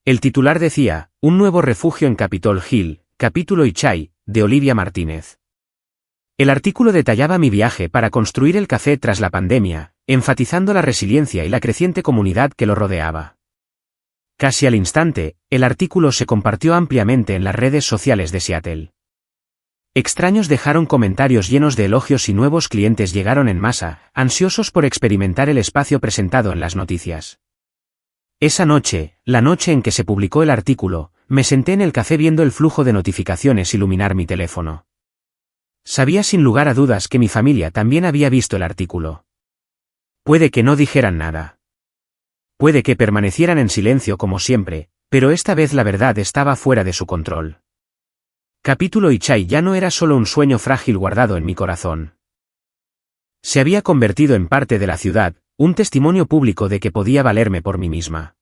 El titular decía, un nuevo refugio en Capitol Hill, Capítulo y Chai, de Olivia Martínez. El artículo detallaba mi viaje para construir el café tras la pandemia, enfatizando la resiliencia y la creciente comunidad que lo rodeaba. Casi al instante, el artículo se compartió ampliamente en las redes sociales de Seattle. Extraños dejaron comentarios llenos de elogios y nuevos clientes llegaron en masa, ansiosos por experimentar el espacio presentado en las noticias. Esa noche, la noche en que se publicó el artículo, me senté en el café viendo el flujo de notificaciones iluminar mi teléfono. Sabía sin lugar a dudas que mi familia también había visto el artículo. Puede que no dijeran nada. Puede que permanecieran en silencio como siempre, pero esta vez la verdad estaba fuera de su control. Capítulo y Chai ya no era solo un sueño frágil guardado en mi corazón. Se había convertido en parte de la ciudad, un testimonio público de que podía valerme por mí misma.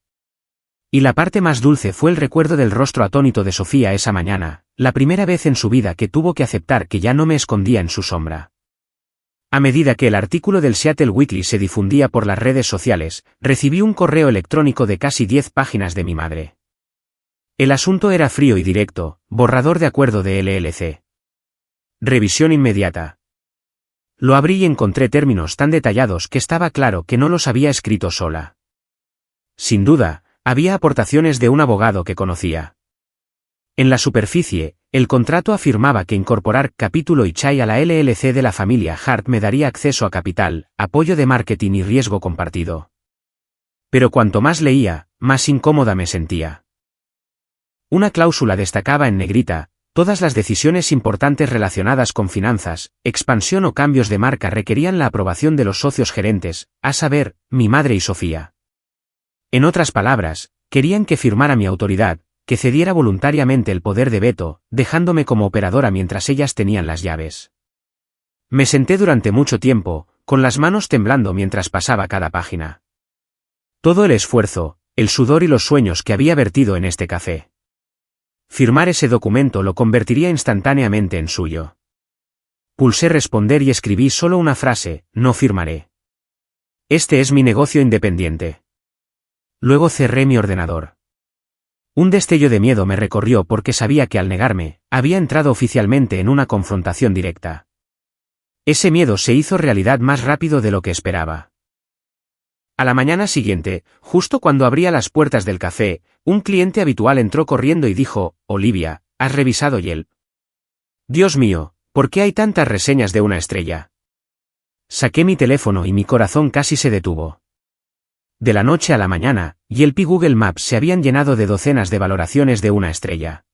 Y la parte más dulce fue el recuerdo del rostro atónito de Sofía esa mañana, la primera vez en su vida que tuvo que aceptar que ya no me escondía en su sombra. A medida que el artículo del Seattle Weekly se difundía por las redes sociales, recibí un correo electrónico de casi 10 páginas de mi madre. El asunto era frío y directo, borrador de acuerdo de LLC. Revisión inmediata. Lo abrí y encontré términos tan detallados que estaba claro que no los había escrito sola. Sin duda, había aportaciones de un abogado que conocía. En la superficie, el contrato afirmaba que incorporar Capítulo y Chai a la LLC de la familia Hart me daría acceso a capital, apoyo de marketing y riesgo compartido. Pero cuanto más leía, más incómoda me sentía. Una cláusula destacaba en negrita: todas las decisiones importantes relacionadas con finanzas, expansión o cambios de marca requerían la aprobación de los socios gerentes, a saber, mi madre y Sofía. En otras palabras, querían que firmara mi autoridad, que cediera voluntariamente el poder de veto, dejándome como operadora mientras ellas tenían las llaves. Me senté durante mucho tiempo, con las manos temblando mientras pasaba cada página. Todo el esfuerzo, el sudor y los sueños que había vertido en este café. Firmar ese documento lo convertiría instantáneamente en suyo. Pulsé responder y escribí solo una frase: no firmaré. Este es mi negocio independiente. Luego cerré mi ordenador. Un destello de miedo me recorrió porque sabía que al negarme, había entrado oficialmente en una confrontación directa. Ese miedo se hizo realidad más rápido de lo que esperaba. A la mañana siguiente, justo cuando abría las puertas del café, un cliente habitual entró corriendo y dijo: Olivia, ¿has revisado Yelp? Dios mío, ¿por qué hay tantas reseñas de una estrella? Saqué mi teléfono y mi corazón casi se detuvo. De la noche a la mañana, Yelp y Google Maps se habían llenado de docenas de valoraciones de una estrella.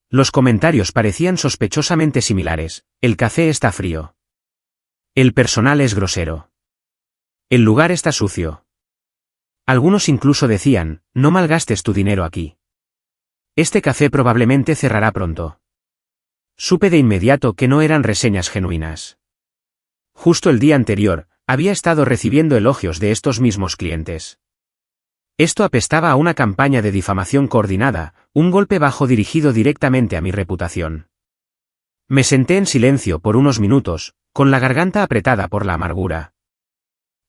Los comentarios parecían sospechosamente similares: el café está frío. El personal es grosero. El lugar está sucio. Algunos incluso decían: no malgastes tu dinero aquí. Este café probablemente cerrará pronto. Supe de inmediato que no eran reseñas genuinas. Justo el día anterior, había estado recibiendo elogios de estos mismos clientes. Esto apestaba a una campaña de difamación coordinada, un golpe bajo dirigido directamente a mi reputación. Me senté en silencio por unos minutos, con la garganta apretada por la amargura.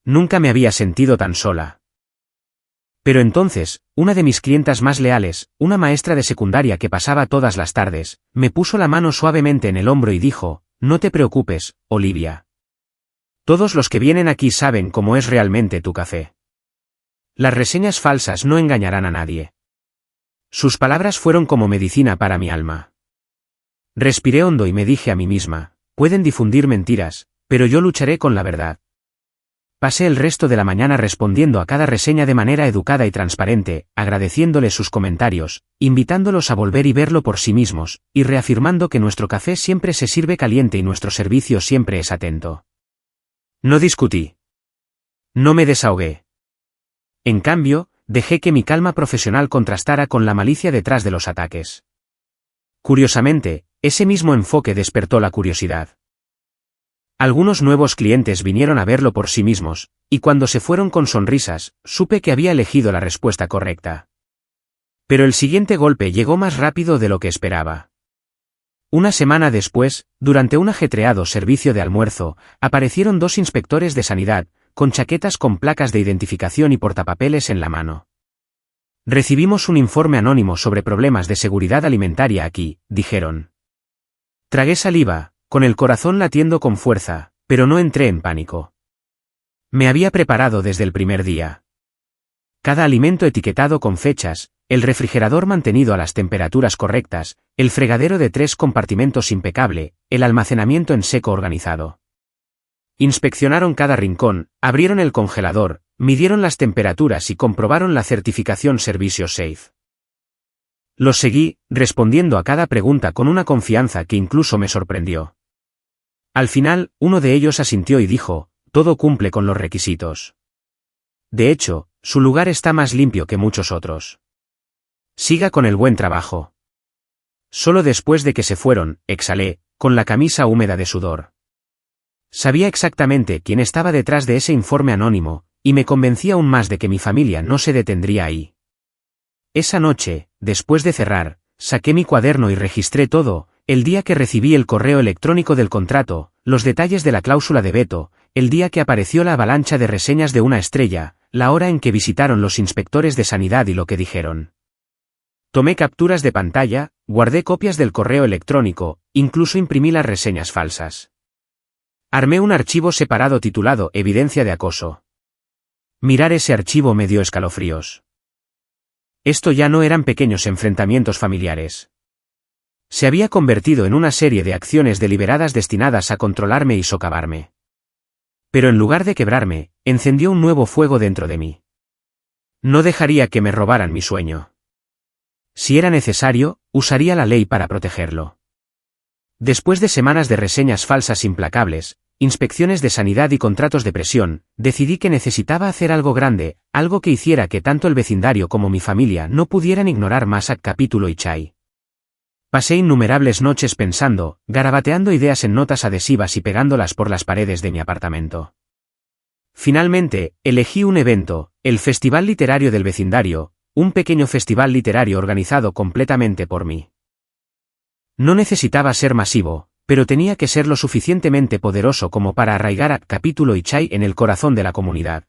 Nunca me había sentido tan sola. Pero entonces, una de mis clientas más leales, una maestra de secundaria que pasaba todas las tardes, me puso la mano suavemente en el hombro y dijo: no te preocupes, Olivia. Todos los que vienen aquí saben cómo es realmente tu café. Las reseñas falsas no engañarán a nadie. Sus palabras fueron como medicina para mi alma. Respiré hondo y me dije a mí misma: pueden difundir mentiras, pero yo lucharé con la verdad. Pasé el resto de la mañana respondiendo a cada reseña de manera educada y transparente, agradeciéndoles sus comentarios, invitándolos a volver y verlo por sí mismos, y reafirmando que nuestro café siempre se sirve caliente y nuestro servicio siempre es atento. No discutí. No me desahogué. En cambio, dejé que mi calma profesional contrastara con la malicia detrás de los ataques. Curiosamente, ese mismo enfoque despertó la curiosidad. Algunos nuevos clientes vinieron a verlo por sí mismos, y cuando se fueron con sonrisas, supe que había elegido la respuesta correcta. Pero el siguiente golpe llegó más rápido de lo que esperaba. Una semana después, durante un ajetreado servicio de almuerzo, aparecieron 2 inspectores de sanidad, con chaquetas con placas de identificación y portapapeles en la mano. Recibimos un informe anónimo sobre problemas de seguridad alimentaria aquí, dijeron. Tragué saliva, con el corazón latiendo con fuerza, pero no entré en pánico. Me había preparado desde el primer día. Cada alimento etiquetado con fechas, el refrigerador mantenido a las temperaturas correctas, el fregadero de 3 compartimentos impecable, el almacenamiento en seco organizado. Inspeccionaron cada rincón, abrieron el congelador, midieron las temperaturas y comprobaron la certificación Servicio Safe. Los seguí, respondiendo a cada pregunta con una confianza que incluso me sorprendió. Al final, uno de ellos asintió y dijo, todo cumple con los requisitos. De hecho, su lugar está más limpio que muchos otros. Siga con el buen trabajo. Solo después de que se fueron, exhalé, con la camisa húmeda de sudor. Sabía exactamente quién estaba detrás de ese informe anónimo, y me convencí aún más de que mi familia no se detendría ahí. Esa noche, después de cerrar, saqué mi cuaderno y registré todo, el día que recibí el correo electrónico del contrato, los detalles de la cláusula de veto, el día que apareció la avalancha de reseñas de una estrella, la hora en que visitaron los inspectores de sanidad y lo que dijeron. Tomé capturas de pantalla, guardé copias del correo electrónico, incluso imprimí las reseñas falsas. Armé un archivo separado titulado Evidencia de acoso. Mirar ese archivo me dio escalofríos. Esto ya no eran pequeños enfrentamientos familiares. Se había convertido en una serie de acciones deliberadas destinadas a controlarme y socavarme. Pero en lugar de quebrarme, encendió un nuevo fuego dentro de mí. No dejaría que me robaran mi sueño. Si era necesario, usaría la ley para protegerlo. Después de semanas de reseñas falsas implacables, inspecciones de sanidad y contratos de presión, decidí que necesitaba hacer algo grande, algo que hiciera que tanto el vecindario como mi familia no pudieran ignorar más a Capítulo y Chai. Pasé innumerables noches pensando, garabateando ideas en notas adhesivas y pegándolas por las paredes de mi apartamento. Finalmente, elegí un evento, el Festival Literario del Vecindario, un pequeño festival literario organizado completamente por mí. No necesitaba ser masivo, pero tenía que ser lo suficientemente poderoso como para arraigar a Capítulo y Chai en el corazón de la comunidad.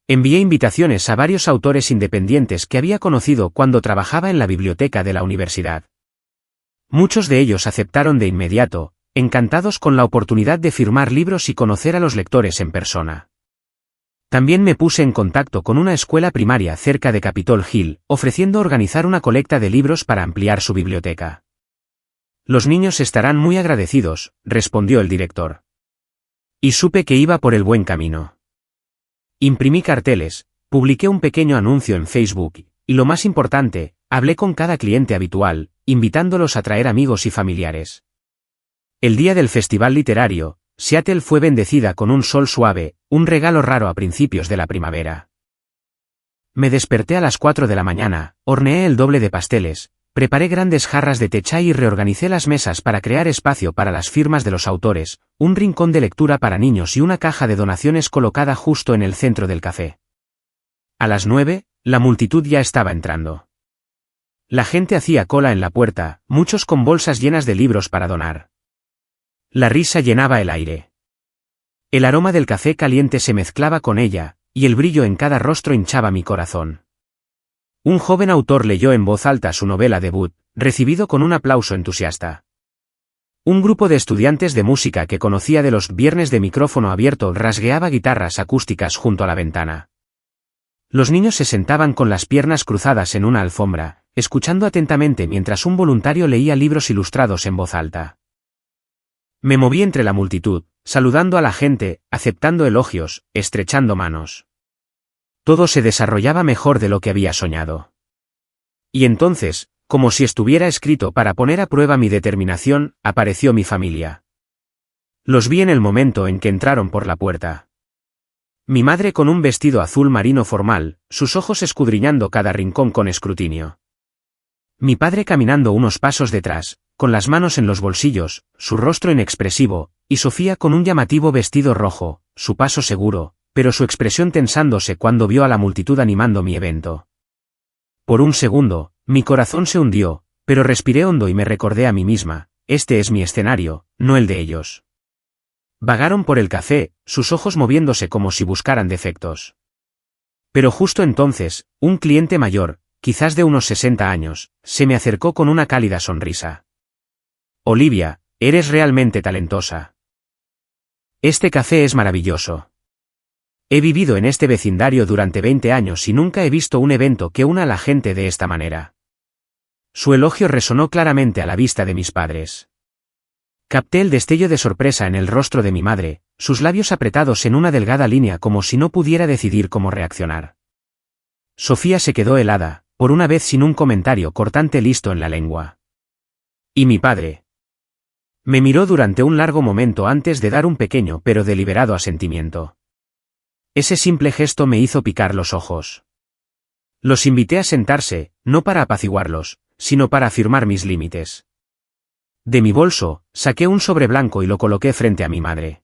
Envié invitaciones a varios autores independientes que había conocido cuando trabajaba en la biblioteca de la universidad. Muchos de ellos aceptaron de inmediato, encantados con la oportunidad de firmar libros y conocer a los lectores en persona. También me puse en contacto con una escuela primaria cerca de Capitol Hill, ofreciendo organizar una colecta de libros para ampliar su biblioteca. Los niños estarán muy agradecidos, respondió el director. Y supe que iba por el buen camino. Imprimí carteles, publiqué un pequeño anuncio en Facebook, y lo más importante, hablé con cada cliente habitual, invitándolos a traer amigos y familiares. El día del festival literario, Seattle fue bendecida con un sol suave, un regalo raro a principios de la primavera. Me desperté a las 4 de la mañana, horneé el doble de pasteles, preparé grandes jarras de té chai y reorganicé las mesas para crear espacio para las firmas de los autores, un rincón de lectura para niños y una caja de donaciones colocada justo en el centro del café. A las 9, la multitud ya estaba entrando. La gente hacía cola en la puerta, muchos con bolsas llenas de libros para donar. La risa llenaba el aire. El aroma del café caliente se mezclaba con ella, y el brillo en cada rostro hinchaba mi corazón. Un joven autor leyó en voz alta su novela debut, recibido con un aplauso entusiasta. Un grupo de estudiantes de música que conocía de los viernes de micrófono abierto rasgueaba guitarras acústicas junto a la ventana. Los niños se sentaban con las piernas cruzadas en una alfombra, escuchando atentamente mientras un voluntario leía libros ilustrados en voz alta. Me moví entre la multitud, saludando a la gente, aceptando elogios, estrechando manos. Todo se desarrollaba mejor de lo que había soñado. Y entonces, como si estuviera escrito para poner a prueba mi determinación, apareció mi familia. Los vi en el momento en que entraron por la puerta. Mi madre con un vestido azul marino formal, sus ojos escudriñando cada rincón con escrutinio. Mi padre caminando unos pasos detrás, con las manos en los bolsillos, su rostro inexpresivo, y Sofía con un llamativo vestido rojo, su paso seguro, pero su expresión tensándose cuando vio a la multitud animando mi evento. Por un segundo, mi corazón se hundió, pero respiré hondo y me recordé a mí misma, este es mi escenario, no el de ellos. Vagaron por el café, sus ojos moviéndose como si buscaran defectos. Pero justo entonces, un cliente mayor, quizás de unos 60 años, se me acercó con una cálida sonrisa. Olivia, eres realmente talentosa. Este café es maravilloso. He vivido en este vecindario durante 20 años y nunca he visto un evento que una a la gente de esta manera. Su elogio resonó claramente a la vista de mis padres. Capté el destello de sorpresa en el rostro de mi madre, sus labios apretados en una delgada línea como si no pudiera decidir cómo reaccionar. Sofía se quedó helada, por una vez sin un comentario cortante listo en la lengua. ¿Y mi padre? Me miró durante un largo momento antes de dar un pequeño pero deliberado asentimiento. Ese simple gesto me hizo picar los ojos. Los invité a sentarse, no para apaciguarlos, sino para afirmar mis límites. De mi bolso, saqué un sobre blanco y lo coloqué frente a mi madre.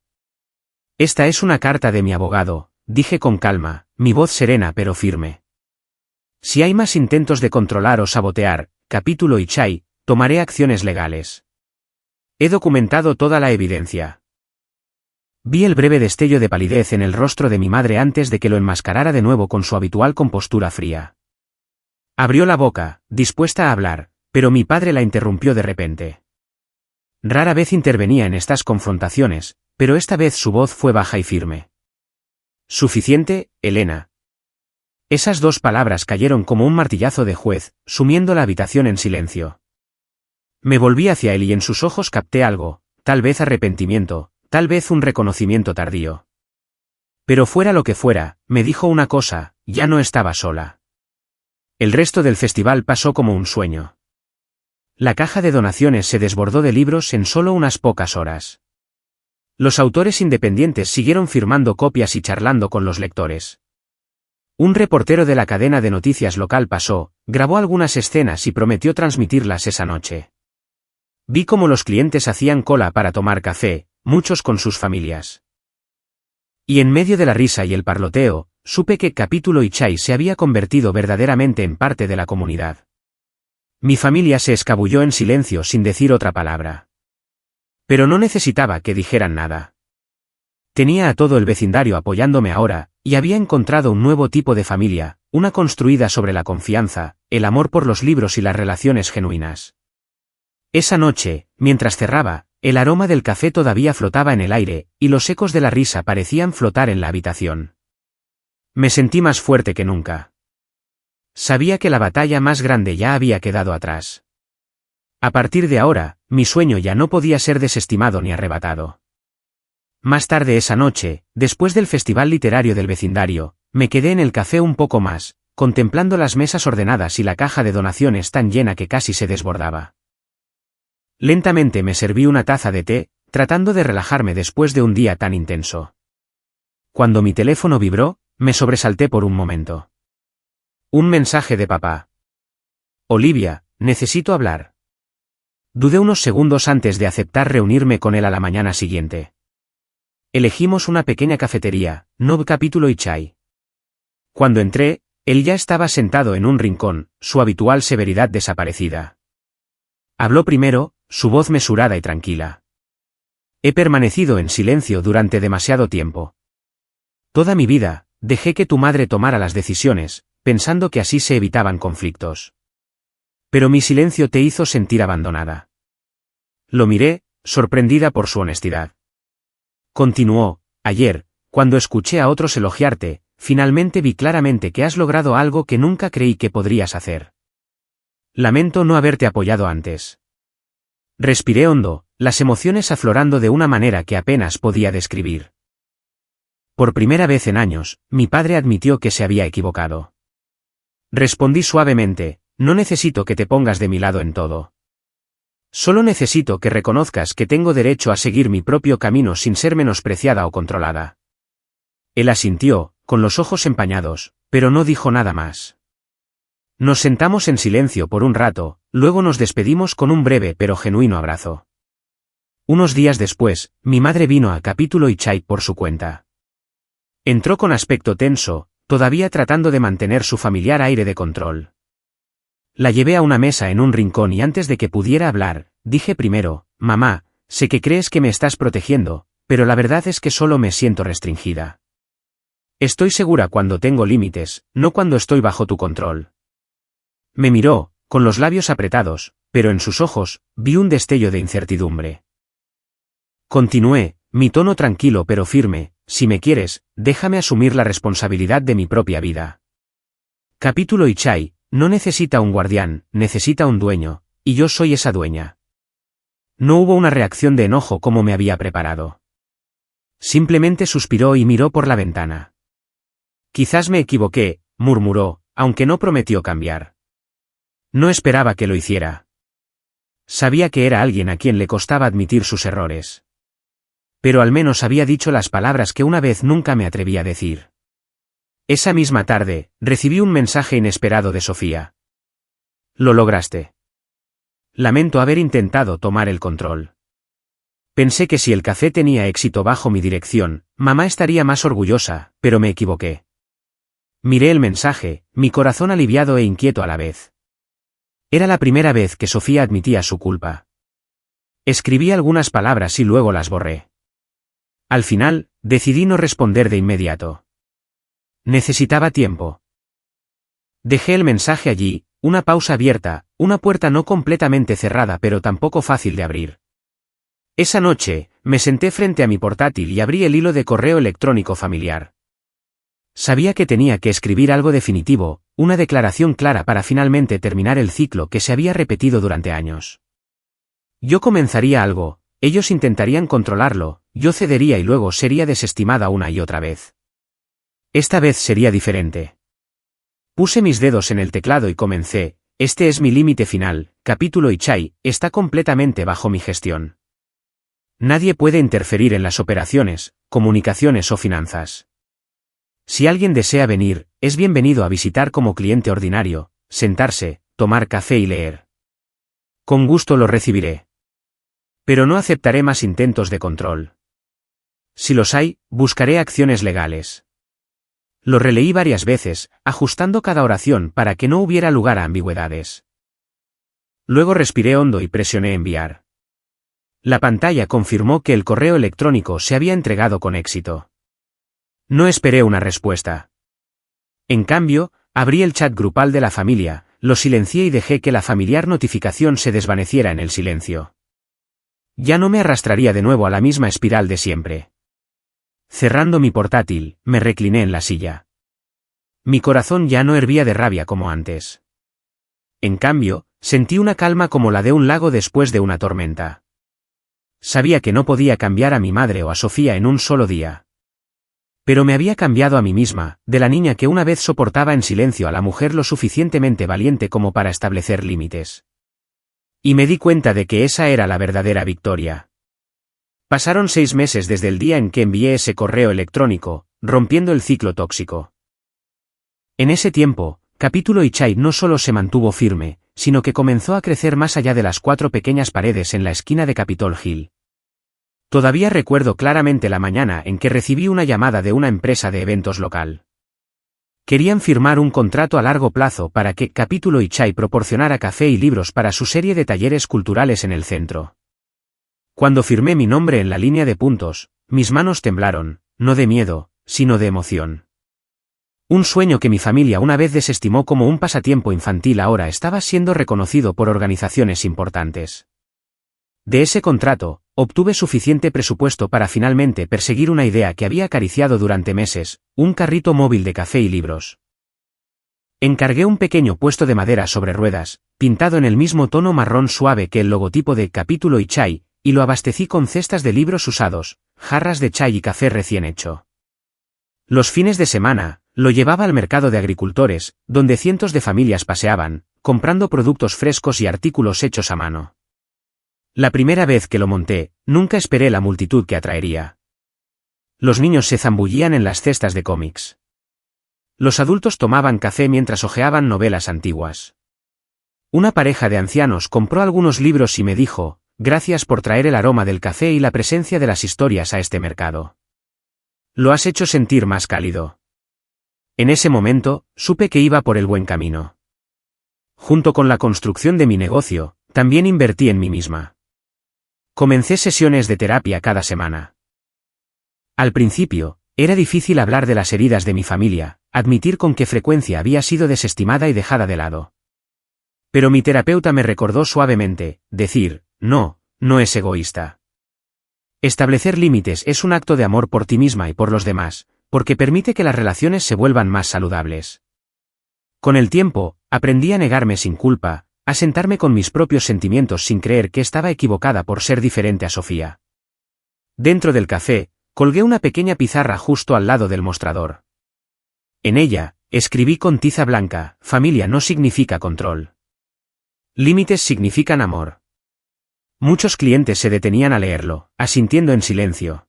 Esta es una carta de mi abogado, dije con calma, mi voz serena pero firme. Si hay más intentos de controlar o sabotear, capítulo y Chai, tomaré acciones legales. He documentado toda la evidencia. Vi el breve destello de palidez en el rostro de mi madre antes de que lo enmascarara de nuevo con su habitual compostura fría. Abrió la boca, dispuesta a hablar, pero mi padre la interrumpió de repente. Rara vez intervenía en estas confrontaciones, pero esta vez su voz fue baja y firme. Suficiente, Elena. Esas dos palabras cayeron como un martillazo de juez, sumiendo la habitación en silencio. Me volví hacia él y en sus ojos capté algo, tal vez arrepentimiento, tal vez un reconocimiento tardío. Pero fuera lo que fuera, me dijo una cosa, ya no estaba sola. El resto del festival pasó como un sueño. La caja de donaciones se desbordó de libros en solo unas pocas horas. Los autores independientes siguieron firmando copias y charlando con los lectores. Un reportero de la cadena de noticias local pasó, grabó algunas escenas y prometió transmitirlas esa noche. Vi cómo los clientes hacían cola para tomar café, muchos con sus familias. Y en medio de la risa y el parloteo, supe que Capítulo y Chai se había convertido verdaderamente en parte de la comunidad. Mi familia se escabulló en silencio sin decir otra palabra. Pero no necesitaba que dijeran nada. Tenía a todo el vecindario apoyándome ahora, y había encontrado un nuevo tipo de familia, una construida sobre la confianza, el amor por los libros y las relaciones genuinas. Esa noche, mientras cerraba, el aroma del café todavía flotaba en el aire, y los ecos de la risa parecían flotar en la habitación. Me sentí más fuerte que nunca. Sabía que la batalla más grande ya había quedado atrás. A partir de ahora, mi sueño ya no podía ser desestimado ni arrebatado. Más tarde esa noche, después del festival literario del vecindario, me quedé en el café un poco más, contemplando las mesas ordenadas y la caja de donaciones tan llena que casi se desbordaba. Lentamente me serví una taza de té, tratando de relajarme después de un día tan intenso. Cuando mi teléfono vibró, me sobresalté por un momento. Un mensaje de papá. Olivia, necesito hablar. Dudé unos segundos antes de aceptar reunirme con él a la mañana siguiente. Elegimos una pequeña cafetería, no Capítulo y Chai. Cuando entré, él ya estaba sentado en un rincón, su habitual severidad desaparecida. Habló primero, su voz mesurada y tranquila. He permanecido en silencio durante demasiado tiempo. Toda mi vida, dejé que tu madre tomara las decisiones, pensando que así se evitaban conflictos. Pero mi silencio te hizo sentir abandonada. Lo miré, sorprendida por su honestidad. Continuó, ayer, cuando escuché a otros elogiarte, finalmente vi claramente que has logrado algo que nunca creí que podrías hacer. Lamento no haberte apoyado antes. Respiré hondo, las emociones aflorando de una manera que apenas podía describir. Por primera vez en años, mi padre admitió que se había equivocado. Respondí suavemente, no necesito que te pongas de mi lado en todo. Solo necesito que reconozcas que tengo derecho a seguir mi propio camino sin ser menospreciada o controlada. Él asintió, con los ojos empañados, pero no dijo nada más. Nos sentamos en silencio por un rato, luego nos despedimos con un breve pero genuino abrazo. Unos días después, mi madre vino a Capítulo y Chai por su cuenta. Entró con aspecto tenso, todavía tratando de mantener su familiar aire de control. La llevé a una mesa en un rincón y antes de que pudiera hablar, dije primero: mamá, sé que crees que me estás protegiendo, pero la verdad es que solo me siento restringida. Estoy segura cuando tengo límites, no cuando estoy bajo tu control. Me miró, con los labios apretados, pero en sus ojos, vi un destello de incertidumbre. Continué, mi tono tranquilo pero firme: si me quieres, déjame asumir la responsabilidad de mi propia vida. Capítulo y Chai no necesita un guardián, necesita un dueño, y yo soy esa dueña. No hubo una reacción de enojo como me había preparado. Simplemente suspiró y miró por la ventana. Quizás me equivoqué, murmuró, aunque no prometió cambiar. No esperaba que lo hiciera. Sabía que era alguien a quien le costaba admitir sus errores. Pero al menos había dicho las palabras que una vez nunca me atreví a decir. Esa misma tarde, recibí un mensaje inesperado de Sofía. Lo lograste. Lamento haber intentado tomar el control. Pensé que si el café tenía éxito bajo mi dirección, mamá estaría más orgullosa, pero me equivoqué. Miré el mensaje, mi corazón aliviado e inquieto a la vez. Era la primera vez que Sofía admitía su culpa. Escribí algunas palabras y luego las borré. Al final, decidí no responder de inmediato. Necesitaba tiempo. Dejé el mensaje allí, una pausa abierta, una puerta no completamente cerrada pero tampoco fácil de abrir. Esa noche, me senté frente a mi portátil y abrí el hilo de correo electrónico familiar. Sabía que tenía que escribir algo definitivo, una declaración clara para finalmente terminar el ciclo que se había repetido durante años. Yo comenzaría algo, ellos intentarían controlarlo, yo cedería y luego sería desestimada una y otra vez. Esta vez sería diferente. Puse mis dedos en el teclado y comencé: este es mi límite final, Capítulo y Chai está completamente bajo mi gestión. Nadie puede interferir en las operaciones, comunicaciones o finanzas. Si alguien desea venir, es bienvenido a visitar como cliente ordinario, sentarse, tomar café y leer. Con gusto lo recibiré. Pero no aceptaré más intentos de control. Si los hay, buscaré acciones legales. Lo releí varias veces, ajustando cada oración para que no hubiera lugar a ambigüedades. Luego respiré hondo y presioné enviar. La pantalla confirmó que el correo electrónico se había entregado con éxito. No esperé una respuesta. En cambio, abrí el chat grupal de la familia, lo silencié y dejé que la familiar notificación se desvaneciera en el silencio. Ya no me arrastraría de nuevo a la misma espiral de siempre. Cerrando mi portátil, me recliné en la silla. Mi corazón ya no hervía de rabia como antes. En cambio, sentí una calma como la de un lago después de una tormenta. Sabía que no podía cambiar a mi madre o a Sofía en un solo día. Pero me había cambiado a mí misma, de la niña que una vez soportaba en silencio a la mujer lo suficientemente valiente como para establecer límites. Y me di cuenta de que esa era la verdadera victoria. Pasaron 6 meses desde el día en que envié ese correo electrónico, rompiendo el ciclo tóxico. En ese tiempo, Capítulo y Chai no solo se mantuvo firme, sino que comenzó a crecer más allá de las 4 pequeñas paredes en la esquina de Capitol Hill. Todavía recuerdo claramente la mañana en que recibí una llamada de una empresa de eventos local. Querían firmar un contrato a largo plazo para que Capítulo y Chai proporcionara café y libros para su serie de talleres culturales en el centro. Cuando firmé mi nombre en la línea de puntos, mis manos temblaron, no de miedo, sino de emoción. Un sueño que mi familia una vez desestimó como un pasatiempo infantil ahora estaba siendo reconocido por organizaciones importantes. De ese contrato, obtuve suficiente presupuesto para finalmente perseguir una idea que había acariciado durante meses: un carrito móvil de café y libros. Encargué un pequeño puesto de madera sobre ruedas, pintado en el mismo tono marrón suave que el logotipo de Capítulo y Chai, y lo abastecí con cestas de libros usados, jarras de chai y café recién hecho. Los fines de semana, lo llevaba al mercado de agricultores, donde cientos de familias paseaban, comprando productos frescos y artículos hechos a mano. La primera vez que lo monté, nunca esperé la multitud que atraería. Los niños se zambullían en las cestas de cómics. Los adultos tomaban café mientras hojeaban novelas antiguas. Una pareja de ancianos compró algunos libros y me dijo, gracias por traer el aroma del café y la presencia de las historias a este mercado. Lo has hecho sentir más cálido. En ese momento, supe que iba por el buen camino. Junto con la construcción de mi negocio, también invertí en mí misma. Comencé sesiones de terapia cada semana. Al principio, era difícil hablar de las heridas de mi familia, admitir con qué frecuencia había sido desestimada y dejada de lado. Pero mi terapeuta me recordó suavemente, decir, no es egoísta. Establecer límites es un acto de amor por ti misma y por los demás, porque permite que las relaciones se vuelvan más saludables. Con el tiempo, aprendí a negarme sin culpa, a sentarme con mis propios sentimientos sin creer que estaba equivocada por ser diferente a Sofía. Dentro del café, colgué una pequeña pizarra justo al lado del mostrador. En ella, escribí con tiza blanca, familia no significa control. Límites significan amor. Muchos clientes se detenían a leerlo, asintiendo en silencio.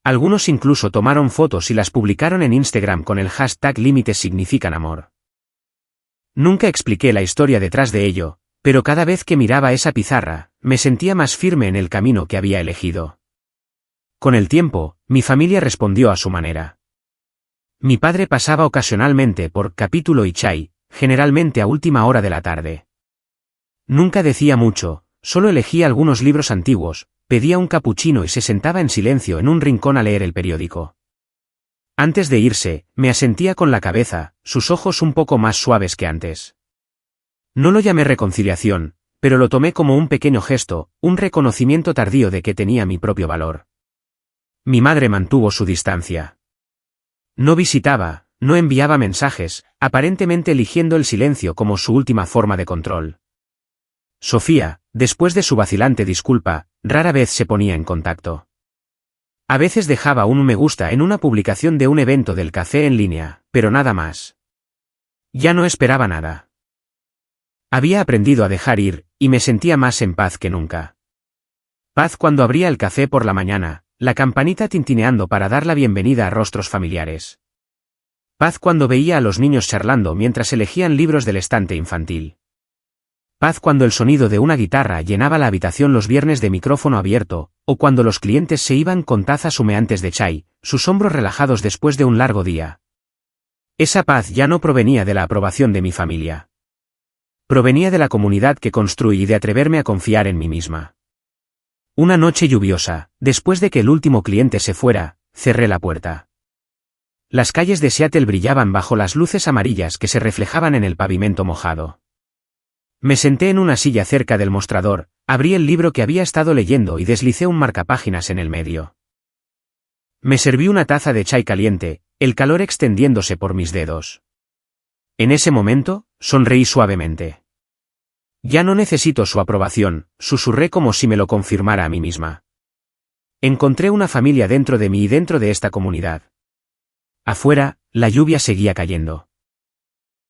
Algunos incluso tomaron fotos y las publicaron en Instagram con el hashtag límites significan amor. Nunca expliqué la historia detrás de ello, pero cada vez que miraba esa pizarra, me sentía más firme en el camino que había elegido. Con el tiempo, mi familia respondió a su manera. Mi padre pasaba ocasionalmente por capítulo y chai, generalmente a última hora de la tarde. Nunca decía mucho, solo elegía algunos libros antiguos, pedía un capuchino y se sentaba en silencio en un rincón a leer el periódico. Antes de irse, me asentía con la cabeza, sus ojos un poco más suaves que antes. No lo llamé reconciliación, pero lo tomé como un pequeño gesto, un reconocimiento tardío de que tenía mi propio valor. Mi madre mantuvo su distancia. No visitaba, no enviaba mensajes, aparentemente eligiendo el silencio como su última forma de control. Sofía, después de su vacilante disculpa, rara vez se ponía en contacto. A veces dejaba un me gusta en una publicación de un evento del café en línea, pero nada más. Ya no esperaba nada. Había aprendido a dejar ir, y me sentía más en paz que nunca. Paz cuando abría el café por la mañana, la campanita tintineando para dar la bienvenida a rostros familiares. Paz cuando veía a los niños charlando mientras elegían libros del estante infantil. Paz cuando el sonido de una guitarra llenaba la habitación los viernes de micrófono abierto, o cuando los clientes se iban con tazas humeantes de chai, sus hombros relajados después de un largo día. Esa paz ya no provenía de la aprobación de mi familia. Provenía de la comunidad que construí y de atreverme a confiar en mí misma. Una noche lluviosa, después de que el último cliente se fuera, cerré la puerta. Las calles de Seattle brillaban bajo las luces amarillas que se reflejaban en el pavimento mojado. Me senté en una silla cerca del mostrador, abrí el libro que había estado leyendo y deslicé un marcapáginas en el medio. Me serví una taza de chai caliente, el calor extendiéndose por mis dedos. En ese momento, sonreí suavemente. Ya no necesito su aprobación, susurré como si me lo confirmara a mí misma. Encontré una familia dentro de mí y dentro de esta comunidad. Afuera, la lluvia seguía cayendo.